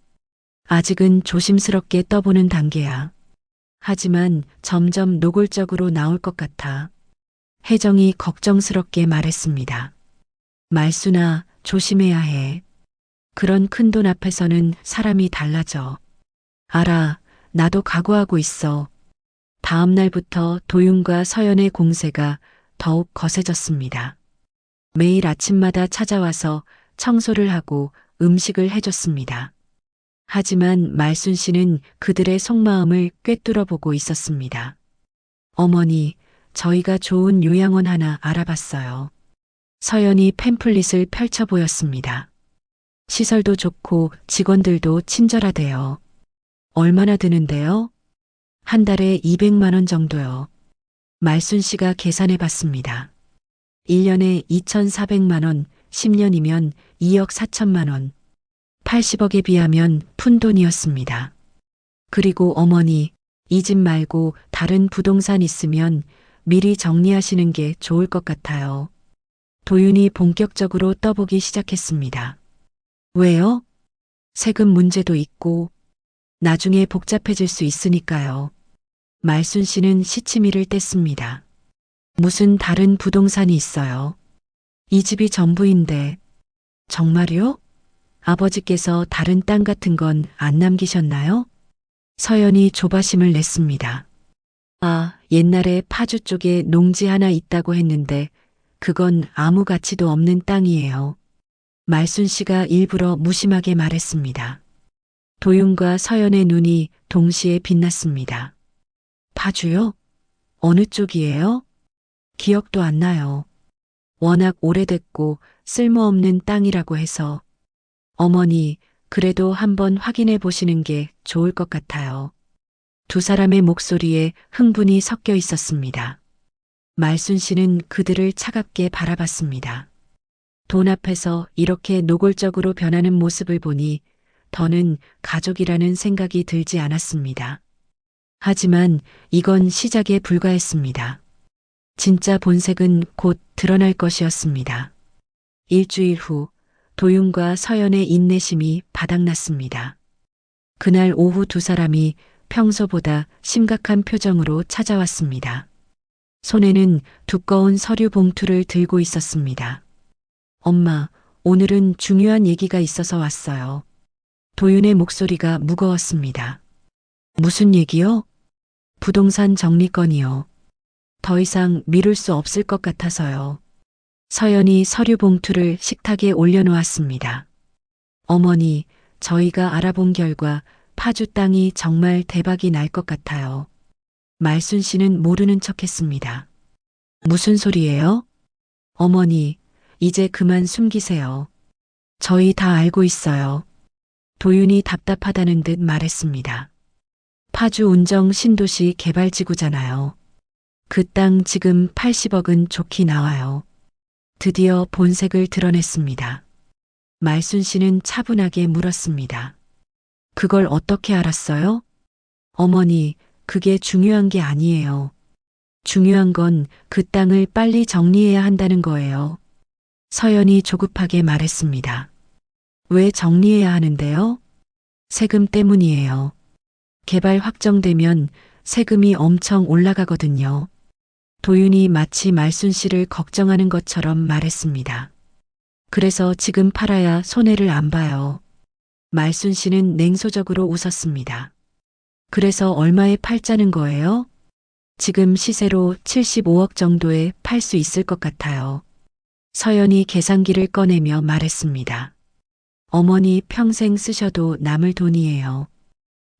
아직은 조심스럽게 떠보는 단계야. 하지만 점점 노골적으로 나올 것 같아. 혜정이 걱정스럽게 말했습니다. 말순아, 조심해야 해. 그런 큰돈 앞에서는 사람이 달라져. 알아, 나도 각오하고 있어. 다음 날부터 도윤과 서연의 공세가 더욱 거세졌습니다. 매일 아침마다 찾아와서 청소를 하고 음식을 해줬습니다. 하지만 말순 씨는 그들의 속마음을 꿰뚫어 보고 있었습니다. 어머니, 저희가 좋은 요양원 하나 알아봤어요. 서연이 팸플릿을 펼쳐 보였습니다. 시설도 좋고 직원들도 친절하대요. 얼마나 드는데요? 한 달에 200만 원 정도요. 말순 씨가 계산해 봤습니다. 1년에 2,400만 원, 10년이면 2억 4천만 원. 80억에 비하면 푼돈이었습니다. 그리고 어머니, 이 집 말고 다른 부동산 있으면 미리 정리하시는 게 좋을 것 같아요. 도윤이 본격적으로 떠보기 시작했습니다. 왜요? 세금 문제도 있고 나중에 복잡해질 수 있으니까요. 말순 씨는 시치미를 뗐습니다. 무슨 다른 부동산이 있어요? 이 집이 전부인데. 정말요? 아버지께서 다른 땅 같은 건 안 남기셨나요? 서연이 조바심을 냈습니다. 아, 옛날에 파주 쪽에 농지 하나 있다고 했는데 그건 아무 가치도 없는 땅이에요. 말순 씨가 일부러 무심하게 말했습니다. 도윤과 서연의 눈이 동시에 빛났습니다. 파주요? 어느 쪽이에요? 기억도 안 나요. 워낙 오래됐고 쓸모없는 땅이라고 해서. 어머니, 그래도 한번 확인해 보시는 게 좋을 것 같아요. 두 사람의 목소리에 흥분이 섞여 있었습니다. 말순 씨는 그들을 차갑게 바라봤습니다. 돈 앞에서 이렇게 노골적으로 변하는 모습을 보니 더는 가족이라는 생각이 들지 않았습니다. 하지만 이건 시작에 불과했습니다. 진짜 본색은 곧 드러날 것이었습니다. 일주일 후 도윤과 서연의 인내심이 바닥났습니다. 그날 오후 두 사람이 평소보다 심각한 표정으로 찾아왔습니다. 손에는 두꺼운 서류 봉투를 들고 있었습니다. 엄마, 오늘은 중요한 얘기가 있어서 왔어요. 도윤의 목소리가 무거웠습니다. 무슨 얘기요? 부동산 정리건이요. 더 이상 미룰 수 없을 것 같아서요. 서연이 서류 봉투를 식탁에 올려놓았습니다. 어머니, 저희가 알아본 결과 파주 땅이 정말 대박이 날 것 같아요. 말순 씨는 모르는 척 했습니다. 무슨 소리예요? 어머니, 이제 그만 숨기세요. 저희 다 알고 있어요. 도윤이 답답하다는 듯 말했습니다. 파주 운정 신도시 개발지구잖아요. 그 땅 지금 80억은 좋게 나와요. 드디어 본색을 드러냈습니다. 말순 씨는 차분하게 물었습니다. 그걸 어떻게 알았어요? 어머니, 그게 중요한 게 아니에요. 중요한 건 그 땅을 빨리 정리해야 한다는 거예요. 서연이 조급하게 말했습니다. 왜 정리해야 하는데요? 세금 때문이에요. 개발 확정되면 세금이 엄청 올라가거든요. 도윤이 마치 말순 씨를 걱정하는 것처럼 말했습니다. 그래서 지금 팔아야 손해를 안 봐요. 말순 씨는 냉소적으로 웃었습니다. 그래서 얼마에 팔자는 거예요? 지금 시세로 75억 정도에 팔 수 있을 것 같아요. 서연이 계산기를 꺼내며 말했습니다. 어머니 평생 쓰셔도 남을 돈이에요.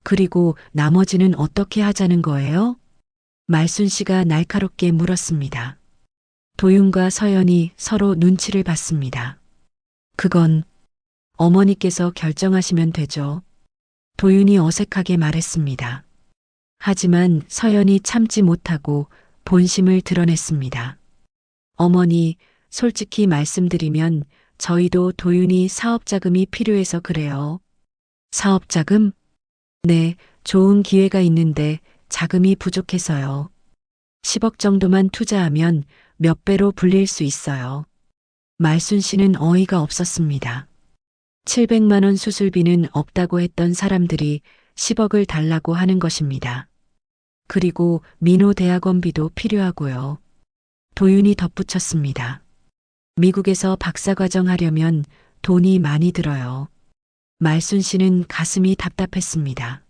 그리고 나머지는 어떻게 하자는 거예요? 말순 씨가 날카롭게 물었습니다. 도윤과 서연이 서로 눈치를 봤습니다. 그건 어머니께서 결정하시면 되죠. 도윤이 어색하게 말했습니다. 하지만 서연이 참지 못하고 본심을 드러냈습니다. 어머니, 솔직히 말씀드리면 저희도 도윤이 사업자금이 필요해서 그래요. 사업자금? 네, 좋은 기회가 있는데 자금이 부족해서요. 10억 정도만 투자하면 몇 배로 불릴 수 있어요. 말순 씨는 어이가 없었습니다. 700만 원 수술비는 없다고 했던 사람들이 10억을 달라고 하는 것입니다. 그리고 민호 대학원비도 필요하고요. 도윤이 덧붙였습니다. 미국에서 박사과정 하려면 돈이 많이 들어요. 말순 씨는 가슴이 답답했습니다.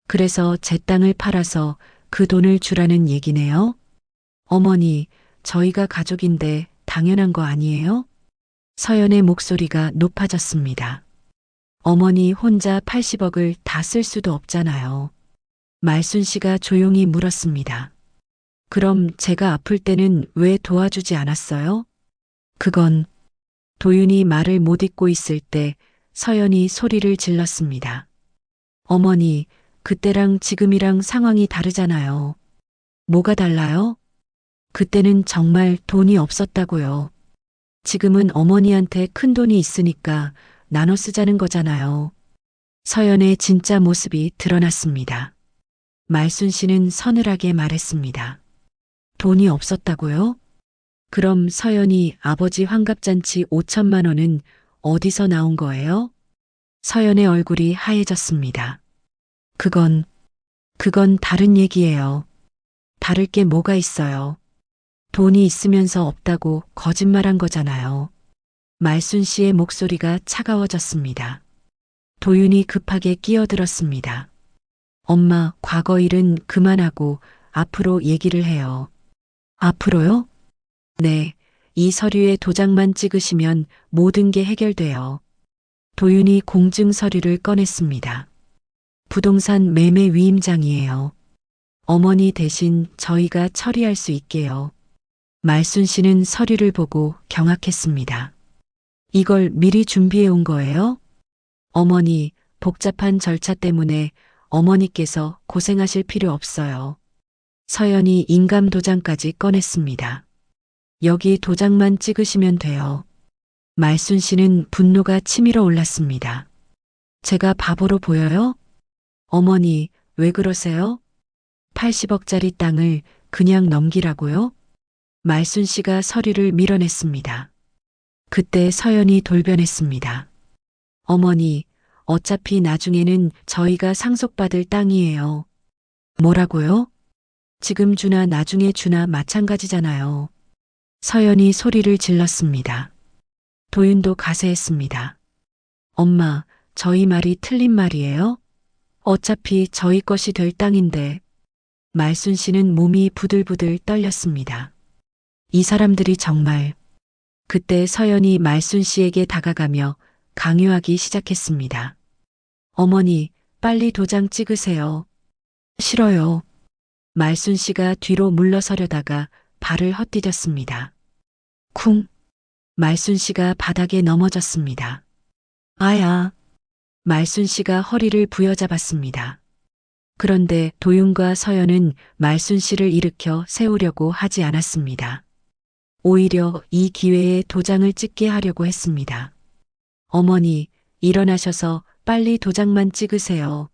그래서 제 땅을 팔아서 그 돈을 주라는 얘기네요? 어머니, 저희가 가족인데 당연한 거 아니에요? 서연의 목소리가 높아졌습니다. 어머니 혼자 80억을 다 쓸 수도 없잖아요. 말순 씨가 조용히 물었습니다. 그럼 제가 아플 때는 왜 도와주지 않았어요? 그건 도윤이 말을 못 잇고 있을 때 서연이 소리를 질렀습니다. 어머니, 그때랑 지금이랑 상황이 다르잖아요. 뭐가 달라요? 그때는 정말 돈이 없었다고요. 지금은 어머니한테 큰 돈이 있으니까 나눠 쓰자는 거잖아요. 서연의 진짜 모습이 드러났습니다. 말순 씨는 서늘하게 말했습니다. 돈이 없었다고요? 그럼 서연이 아버지 환갑잔치 5천만 원은 어디서 나온 거예요? 서연의 얼굴이 하얘졌습니다. 그건 다른 얘기예요. 다를 게 뭐가 있어요. 돈이 있으면서 없다고 거짓말한 거잖아요. 말순 씨의 목소리가 차가워졌습니다. 도윤이 급하게 끼어들었습니다. 엄마, 과거 일은 그만하고 앞으로 얘기를 해요. 앞으로요? 네, 이 서류에 도장만 찍으시면 모든 게 해결돼요. 도윤이 공증 서류를 꺼냈습니다. 부동산 매매 위임장이에요. 어머니 대신 저희가 처리할 수 있게요. 말순 씨는 서류를 보고 경악했습니다. 이걸 미리 준비해 온 거예요? 어머니, 복잡한 절차 때문에 어머니께서 고생하실 필요 없어요. 서연이 인감 도장까지 꺼냈습니다. 여기 도장만 찍으시면 돼요. 말순 씨는 분노가 치밀어 올랐습니다. 제가 바보로 보여요? 어머니, 왜 그러세요? 80억짜리 땅을 그냥 넘기라고요? 말순 씨가 서류를 밀어냈습니다. 그때 서연이 돌변했습니다. 어머니, 어차피 나중에는 저희가 상속받을 땅이에요. 뭐라고요? 지금 주나 나중에 주나 마찬가지잖아요. 서연이 소리를 질렀습니다. 도윤도 가세했습니다. 엄마, 저희 말이 틀린 말이에요? 어차피 저희 것이 될 땅인데. 말순 씨는 몸이 부들부들 떨렸습니다. 이 사람들이 정말. 그때 서연이 말순 씨에게 다가가며 강요하기 시작했습니다. 어머니, 빨리 도장 찍으세요. 싫어요. 말순 씨가 뒤로 물러서려다가 발을 헛디뎠습니다. 쿵. 말순 씨가 바닥에 넘어졌습니다. 아야. 말순 씨가 허리를 부여잡았습니다. 그런데 도윤과 서연은 말순 씨를 일으켜 세우려고 하지 않았습니다. 오히려 이 기회에 도장을 찍게 하려고 했습니다. 어머니, 일어나셔서 빨리 도장만 찍으세요.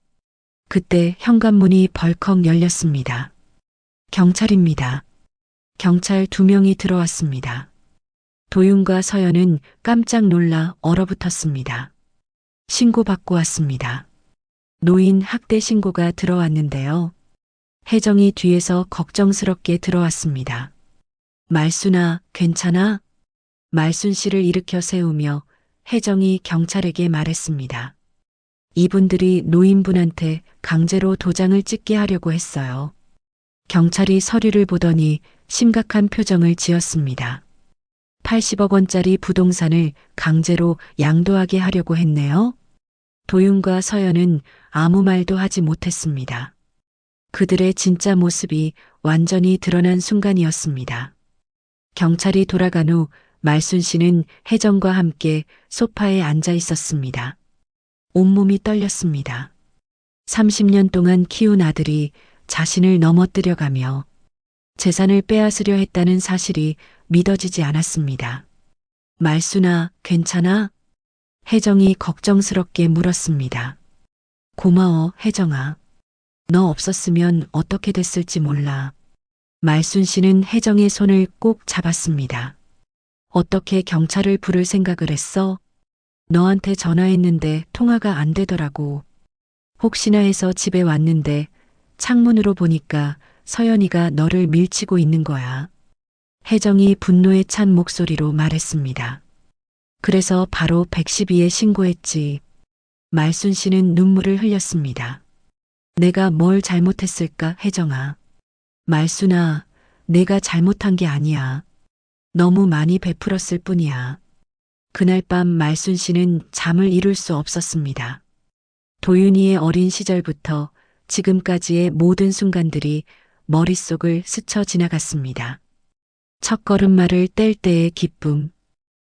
그때 현관문이 벌컥 열렸습니다. 경찰입니다. 경찰 2명이 들어왔습니다. 도윤과 서연은 깜짝 놀라 얼어붙었습니다. 신고받고 왔습니다. 노인 학대 신고가 들어왔는데요. 혜정이 뒤에서 걱정스럽게 들어왔습니다. 말순아, 괜찮아? 말순 씨를 일으켜 세우며 혜정이 경찰에게 말했습니다. 이분들이 노인분한테 강제로 도장을 찍게 하려고 했어요. 경찰이 서류를 보더니 심각한 표정을 지었습니다. 80억 원짜리 부동산을 강제로 양도하게 하려고 했네요. 도윤과 서연은 아무 말도 하지 못했습니다. 그들의 진짜 모습이 완전히 드러난 순간이었습니다. 경찰이 돌아간 후 말순 씨는 혜정과 함께 소파에 앉아 있었습니다. 온몸이 떨렸습니다. 30년 동안 키운 아들이 자신을 넘어뜨려가며 재산을 빼앗으려 했다는 사실이 믿어지지 않았습니다. 말순아, 괜찮아? 혜정이 걱정스럽게 물었습니다. 고마워, 혜정아. 너 없었으면 어떻게 됐을지 몰라. 말순 씨는 혜정의 손을 꼭 잡았습니다. 어떻게 경찰을 부를 생각을 했어? 너한테 전화했는데 통화가 안 되더라고. 혹시나 해서 집에 왔는데 창문으로 보니까 서연이가 너를 밀치고 있는 거야. 혜정이 분노에 찬 목소리로 말했습니다. 그래서 바로 112에 신고했지. 말순 씨는 눈물을 흘렸습니다. 내가 뭘 잘못했을까, 혜정아. 말순아, 내가 잘못한 게 아니야. 너무 많이 베풀었을 뿐이야. 그날 밤 말순 씨는 잠을 이룰 수 없었습니다. 도윤이의 어린 시절부터 지금까지의 모든 순간들이 머릿속을 스쳐 지나갔습니다. 첫 걸음마를 뗄 때의 기쁨,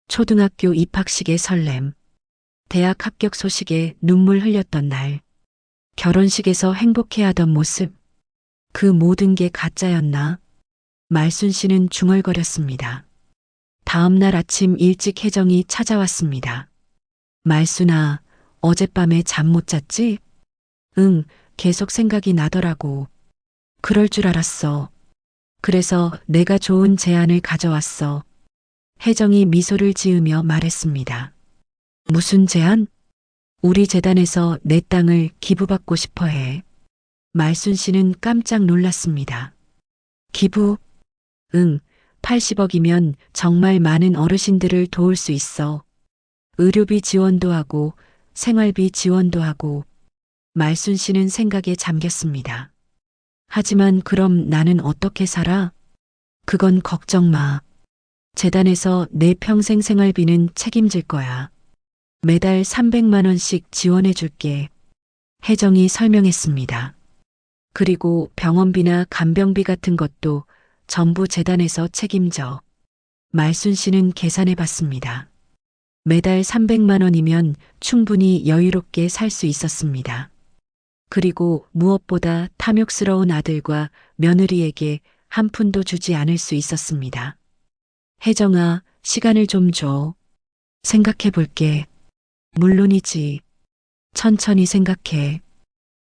초등학교 입학식의 설렘, 대학 합격 소식에 눈물 흘렸던 날, 결혼식에서 행복해하던 모습, 그 모든 게 가짜였나? 말순 씨는 중얼거렸습니다. 다음 날 아침 일찍 혜정이 찾아왔습니다. 말순아, 어젯밤에 잠 못 잤지? 응, 계속 생각이 나더라고. 그럴 줄 알았어. 그래서 내가 좋은 제안을 가져왔어. 혜정이 미소를 지으며 말했습니다. 무슨 제안? 우리 재단에서 내 땅을 기부받고 싶어 해. 말순 씨는 깜짝 놀랐습니다. 기부? 응, 80억이면 정말 많은 어르신들을 도울 수 있어. 의료비 지원도 하고 생활비 지원도 하고. 말순 씨는 생각에 잠겼습니다. 하지만 그럼 나는 어떻게 살아? 그건 걱정 마. 재단에서 내 평생 생활비는 책임질 거야. 매달 300만 원씩 지원해 줄게. 혜정이 설명했습니다. 그리고 병원비나 간병비 같은 것도 전부 재단에서 책임져. 말순 씨는 계산해 봤습니다. 매달 300만 원이면 충분히 여유롭게 살 수 있었습니다. 그리고 무엇보다 탐욕스러운 아들과 며느리에게 한 푼도 주지 않을 수 있었습니다. 혜정아, 시간을 좀 줘. 생각해 볼게. 물론이지. 천천히 생각해.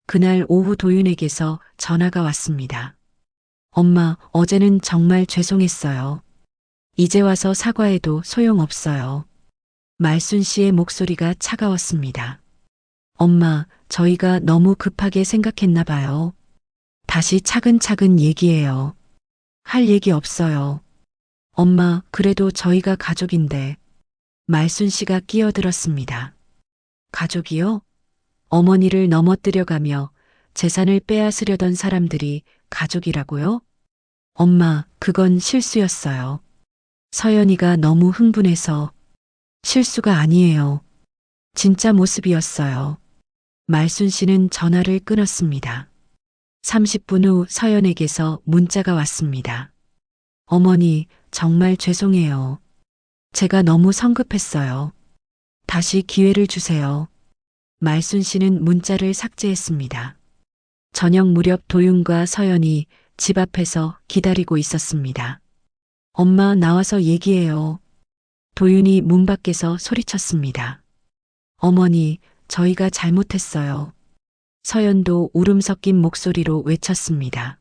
그날 오후 도윤에게서 전화가 왔습니다. 엄마, 어제는 정말 죄송했어요. 이제 와서 사과해도 소용없어요. 말순 씨의 목소리가 차가웠습니다. 엄마, 저희가 너무 급하게 생각했나 봐요. 다시 차근차근 얘기해요. 할 얘기 없어요. 엄마, 그래도 저희가 가족인데. 말순 씨가 끼어들었습니다. 가족이요? 어머니를 넘어뜨려가며 재산을 빼앗으려던 사람들이 가족이라고요? 엄마, 그건 실수였어요. 서연이가 너무 흥분해서. 실수가 아니에요. 진짜 모습이었어요. 말순 씨는 전화를 끊었습니다. 30분 후 서연에게서 문자가 왔습니다. 어머니, 정말 죄송해요. 제가 너무 성급했어요. 다시 기회를 주세요. 말순 씨는 문자를 삭제했습니다. 저녁 무렵 도윤과 서연이 집 앞에서 기다리고 있었습니다. 엄마, 나와서 얘기해요. 도윤이 문 밖에서 소리쳤습니다. 어머니, 저희가 잘못했어요. 서연도 울음 섞인 목소리로 외쳤습니다.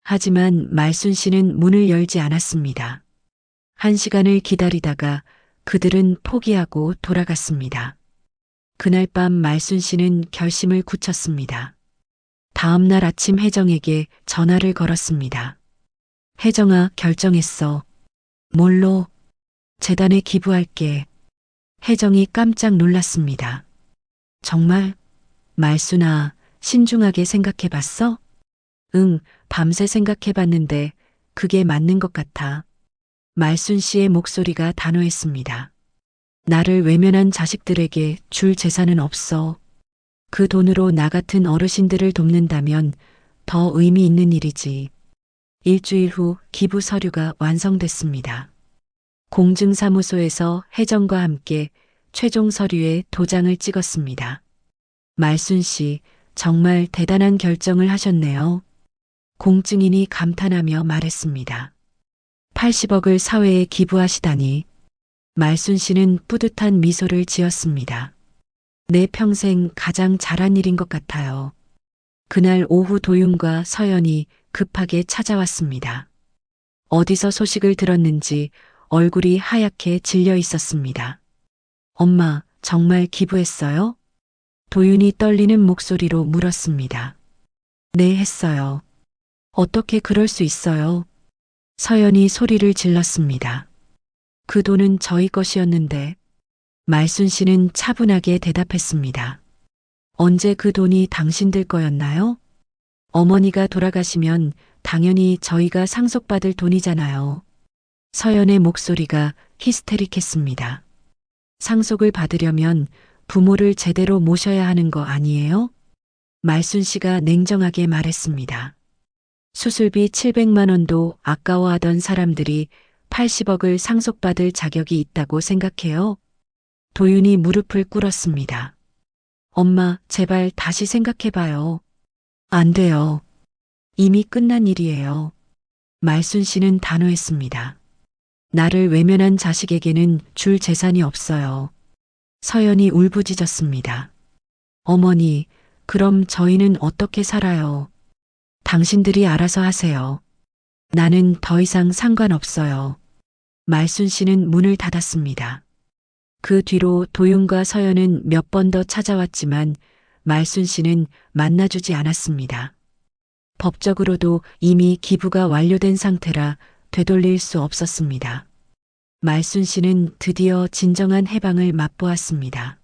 하지만 말순 씨는 문을 열지 않았습니다. 1시간을 기다리다가 그들은 포기하고 돌아갔습니다. 그날 밤 말순 씨는 결심을 굳혔습니다. 다음 날 아침 혜정에게 전화를 걸었습니다. 혜정아, 결정했어. 뭘로? 재단에 기부할게. 혜정이 깜짝 놀랐습니다. 정말? 말순아, 신중하게 생각해봤어? 응, 밤새 생각해봤는데 그게 맞는 것 같아. 말순 씨의 목소리가 단호했습니다. 나를 외면한 자식들에게 줄 재산은 없어. 그 돈으로 나 같은 어르신들을 돕는다면 더 의미 있는 일이지. 일주일 후 기부 서류가 완성됐습니다. 공증사무소에서 혜정과 함께 최종 서류에 도장을 찍었습니다. 말순 씨, 정말 대단한 결정을 하셨네요. 공증인이 감탄하며 말했습니다. 80억을 사회에 기부하시다니. 말순 씨는 뿌듯한 미소를 지었습니다. 내 평생 가장 잘한 일인 것 같아요. 그날 오후 도윤과 서연이 급하게 찾아왔습니다. 어디서 소식을 들었는지 얼굴이 하얗게 질려 있었습니다. 엄마, 정말 기부했어요? 도윤이 떨리는 목소리로 물었습니다. 네, 했어요. 어떻게 그럴 수 있어요? 서연이 소리를 질렀습니다. 그 돈은 저희 것이었는데. 말순 씨는 차분하게 대답했습니다. 언제 그 돈이 당신들 거였나요? 어머니가 돌아가시면 당연히 저희가 상속받을 돈이잖아요. 서연의 목소리가 히스테릭했습니다. 상속을 받으려면 부모를 제대로 모셔야 하는 거 아니에요? 말순 씨가 냉정하게 말했습니다. 수술비 700만 원도 아까워하던 사람들이 80억을 상속받을 자격이 있다고 생각해요? 도윤이 무릎을 꿇었습니다. 엄마, 제발 다시 생각해봐요. 안 돼요. 이미 끝난 일이에요. 말순 씨는 단호했습니다. 나를 외면한 자식에게는 줄 재산이 없어요. 서연이 울부짖었습니다. 어머니, 그럼 저희는 어떻게 살아요? 당신들이 알아서 하세요. 나는 더 이상 상관없어요. 말순 씨는 문을 닫았습니다. 그 뒤로 도윤과 서연은 몇 번 더 찾아왔지만 말순 씨는 만나주지 않았습니다. 법적으로도 이미 기부가 완료된 상태라 되돌릴 수 없었습니다. 말순 씨는 드디어 진정한 해방을 맛보았습니다.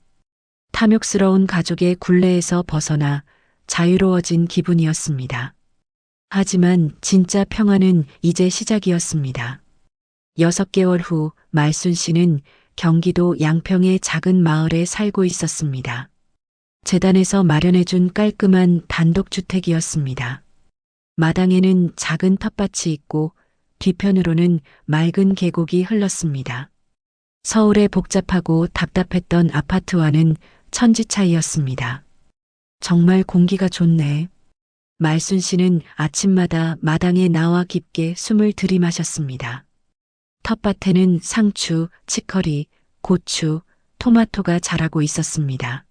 탐욕스러운 가족의 굴레에서 벗어나 자유로워진 기분이었습니다. 하지만 진짜 평화는 이제 시작이었습니다. 6개월 후 말순 씨는 경기도 양평의 작은 마을에 살고 있었습니다. 재단에서 마련해준 깔끔한 단독주택이었습니다. 마당에는 작은 텃밭이 있고 뒤편으로는 맑은 계곡이 흘렀습니다. 서울의 복잡하고 답답했던 아파트와는 천지 차이였습니다. 정말 공기가 좋네. 말순 씨는 아침마다 마당에 나와 깊게 숨을 들이마셨습니다. 텃밭에는 상추, 치커리, 고추, 토마토가 자라고 있었습니다.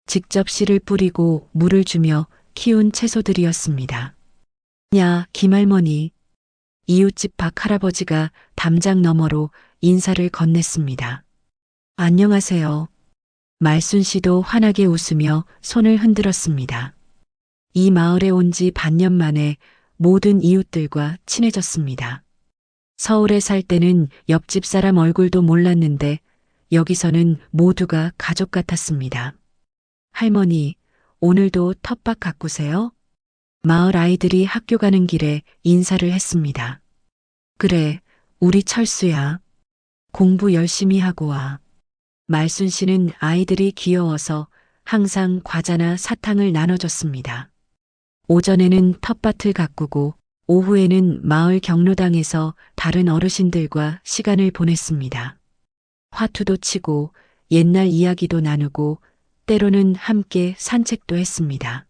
직접 씨를 뿌리고 물을 주며 키운 채소들이었습니다. 야, 김할머니. 이웃집 박 할아버지가 담장 너머로 인사를 건넸습니다. 안녕하세요. 말순 씨도 환하게 웃으며 손을 흔들었습니다. 이 마을에 온 지 반년 만에 모든 이웃들과 친해졌습니다. 서울에 살 때는 옆집 사람 얼굴도 몰랐는데 여기서는 모두가 가족 같았습니다. 할머니, 오늘도 텃밭 가꾸세요? 마을 아이들이 학교 가는 길에 인사를 했습니다. 그래, 우리 철수야. 공부 열심히 하고 와. 말순 씨는 아이들이 귀여워서 항상 과자나 사탕을 나눠줬습니다. 오전에는 텃밭을 가꾸고 오후에는 마을 경로당에서 다른 어르신들과 시간을 보냈습니다. 화투도 치고 옛날 이야기도 나누고 때로는 함께 산책도 했습니다.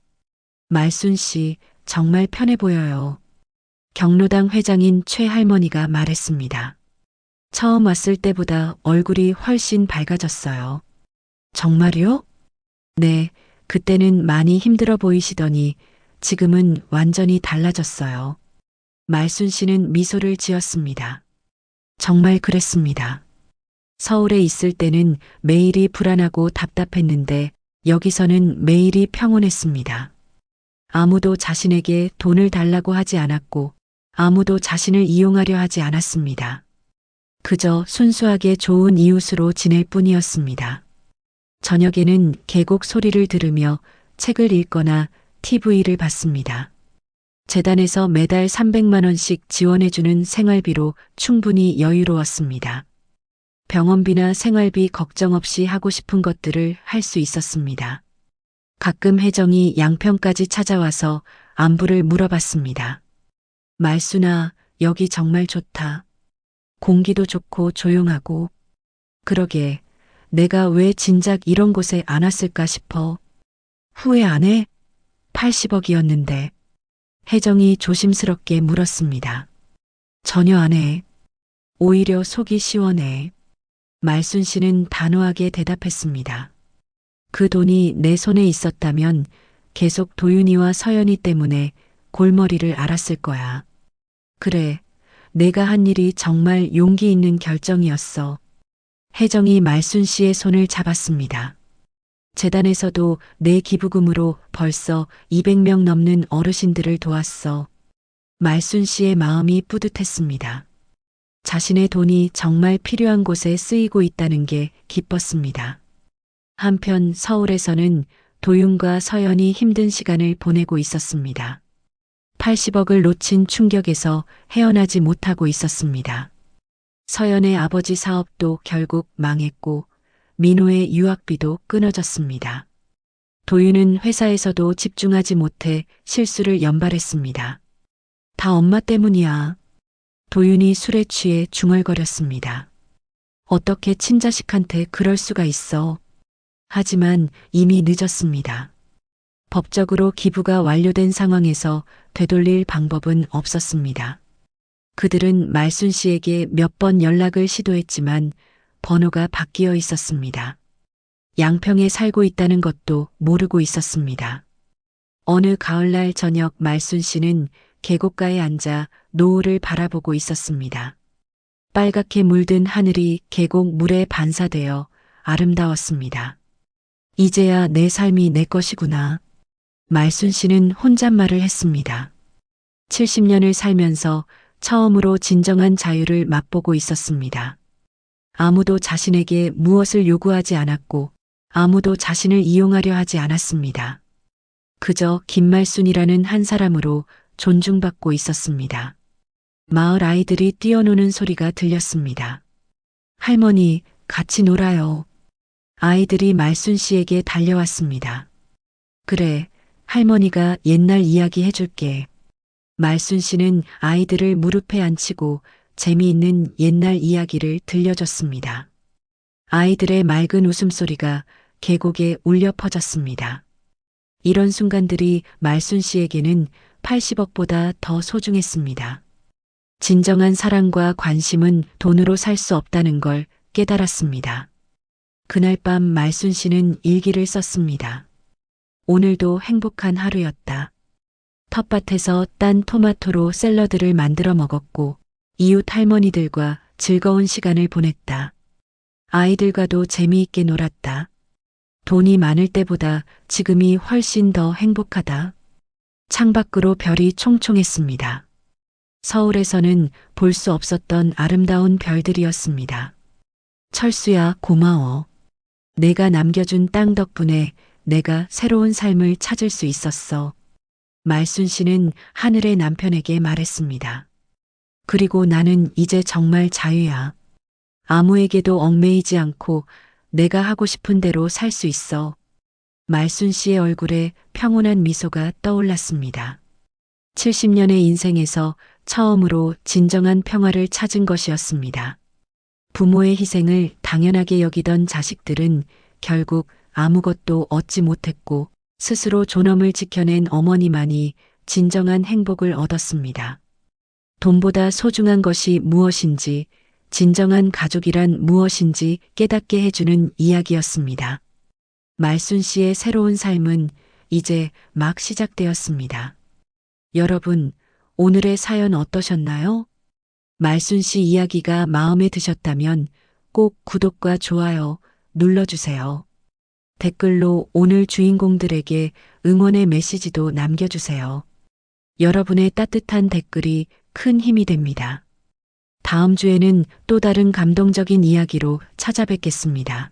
말순 씨 정말 편해 보여요. 경로당 회장인 최 할머니가 말했습니다. 처음 왔을 때보다 얼굴이 훨씬 밝아졌어요. 정말요? 네, 그때는 많이 힘들어 보이시더니 지금은 완전히 달라졌어요. 말순 씨는 미소를 지었습니다. 정말 그랬습니다. 서울에 있을 때는 매일이 불안하고 답답했는데 여기서는 매일이 평온했습니다. 아무도 자신에게 돈을 달라고 하지 않았고 아무도 자신을 이용하려 하지 않았습니다. 그저 순수하게 좋은 이웃으로 지낼 뿐이었습니다. 저녁에는 계곡 소리를 들으며 책을 읽거나 TV를 봤습니다. 재단에서 매달 300만 원씩 지원해주는 생활비로 충분히 여유로웠습니다. 병원비나 생활비 걱정 없이 하고 싶은 것들을 할 수 있었습니다. 가끔 혜정이 양평까지 찾아와서 안부를 물어봤습니다. 말순아, 여기 정말 좋다. 공기도 좋고 조용하고. 그러게, 내가 왜 진작 이런 곳에 안 왔을까 싶어. 후회 안 해? 80억이었는데. 혜정이 조심스럽게 물었습니다. 전혀 안 해. 오히려 속이 시원해. 말순 씨는 단호하게 대답했습니다. 그 돈이 내 손에 있었다면 계속 도윤이와 서연이 때문에 골머리를 앓았을 거야. 그래, 내가 한 일이 정말 용기 있는 결정이었어. 혜정이 말순 씨의 손을 잡았습니다. 재단에서도 내 기부금으로 벌써 200명 넘는 어르신들을 도왔어. 말순 씨의 마음이 뿌듯했습니다. 자신의 돈이 정말 필요한 곳에 쓰이고 있다는 게 기뻤습니다. 한편 서울에서는 도윤과 서연이 힘든 시간을 보내고 있었습니다. 80억을 놓친 충격에서 헤어나지 못하고 있었습니다. 서연의 아버지 사업도 결국 망했고 민호의 유학비도 끊어졌습니다. 도윤은 회사에서도 집중하지 못해 실수를 연발했습니다. 다 엄마 때문이야. 도윤이 술에 취해 중얼거렸습니다. 어떻게 친자식한테 그럴 수가 있어. 하지만 이미 늦었습니다. 법적으로 기부가 완료된 상황에서 되돌릴 방법은 없었습니다. 그들은 말순 씨에게 몇 번 연락을 시도했지만 번호가 바뀌어 있었습니다. 양평에 살고 있다는 것도 모르고 있었습니다. 어느 가을날 저녁 말순 씨는 계곡가에 앉아 노을을 바라보고 있었습니다. 빨갛게 물든 하늘이 계곡 물에 반사되어 아름다웠습니다. 이제야 내 삶이 내 것이구나. 말순 씨는 혼잣말을 했습니다. 70년을 살면서 처음으로 진정한 자유를 맛보고 있었습니다. 아무도 자신에게 무엇을 요구하지 않았고 아무도 자신을 이용하려 하지 않았습니다. 그저 김말순이라는 한 사람으로 존중받고 있었습니다. 마을 아이들이 뛰어노는 소리가 들렸습니다. 할머니, 같이 놀아요. 아이들이 말순 씨에게 달려왔습니다. 그래, 할머니가 옛날 이야기 해줄게. 말순 씨는 아이들을 무릎에 앉히고 재미있는 옛날 이야기를 들려줬습니다. 아이들의 맑은 웃음소리가 계곡에 울려 퍼졌습니다. 이런 순간들이 말순 씨에게는 80억보다 더 소중했습니다. 진정한 사랑과 관심은 돈으로 살 수 없다는 걸 깨달았습니다. 그날 밤 말순 씨는 일기를 썼습니다. 오늘도 행복한 하루였다. 텃밭에서 딴 토마토로 샐러드를 만들어 먹었고 이웃 할머니들과 즐거운 시간을 보냈다. 아이들과도 재미있게 놀았다. 돈이 많을 때보다 지금이 훨씬 더 행복하다. 창밖으로 별이 총총했습니다. 서울에서는 볼 수 없었던 아름다운 별들이었습니다. 철수야, 고마워. 내가 남겨준 땅 덕분에 내가 새로운 삶을 찾을 수 있었어. 말순 씨는 하늘의 남편에게 말했습니다. 그리고 나는 이제 정말 자유야. 아무에게도 얽매이지 않고 내가 하고 싶은 대로 살 수 있어. 말순 씨의 얼굴에 평온한 미소가 떠올랐습니다. 70년의 인생에서 처음으로 진정한 평화를 찾은 것이었습니다. 부모의 희생을 당연하게 여기던 자식들은 결국 아무것도 얻지 못했고 스스로 존엄을 지켜낸 어머니만이 진정한 행복을 얻었습니다. 돈보다 소중한 것이 무엇인지, 진정한 가족이란 무엇인지 깨닫게 해주는 이야기였습니다. 말순 씨의 새로운 삶은 이제 막 시작되었습니다. 여러분, 오늘의 사연 어떠셨나요? 말순 씨 이야기가 마음에 드셨다면 꼭 구독과 좋아요 눌러주세요. 댓글로 오늘 주인공들에게 응원의 메시지도 남겨주세요. 여러분의 따뜻한 댓글이 큰 힘이 됩니다. 다음 주에는 또 다른 감동적인 이야기로 찾아뵙겠습니다.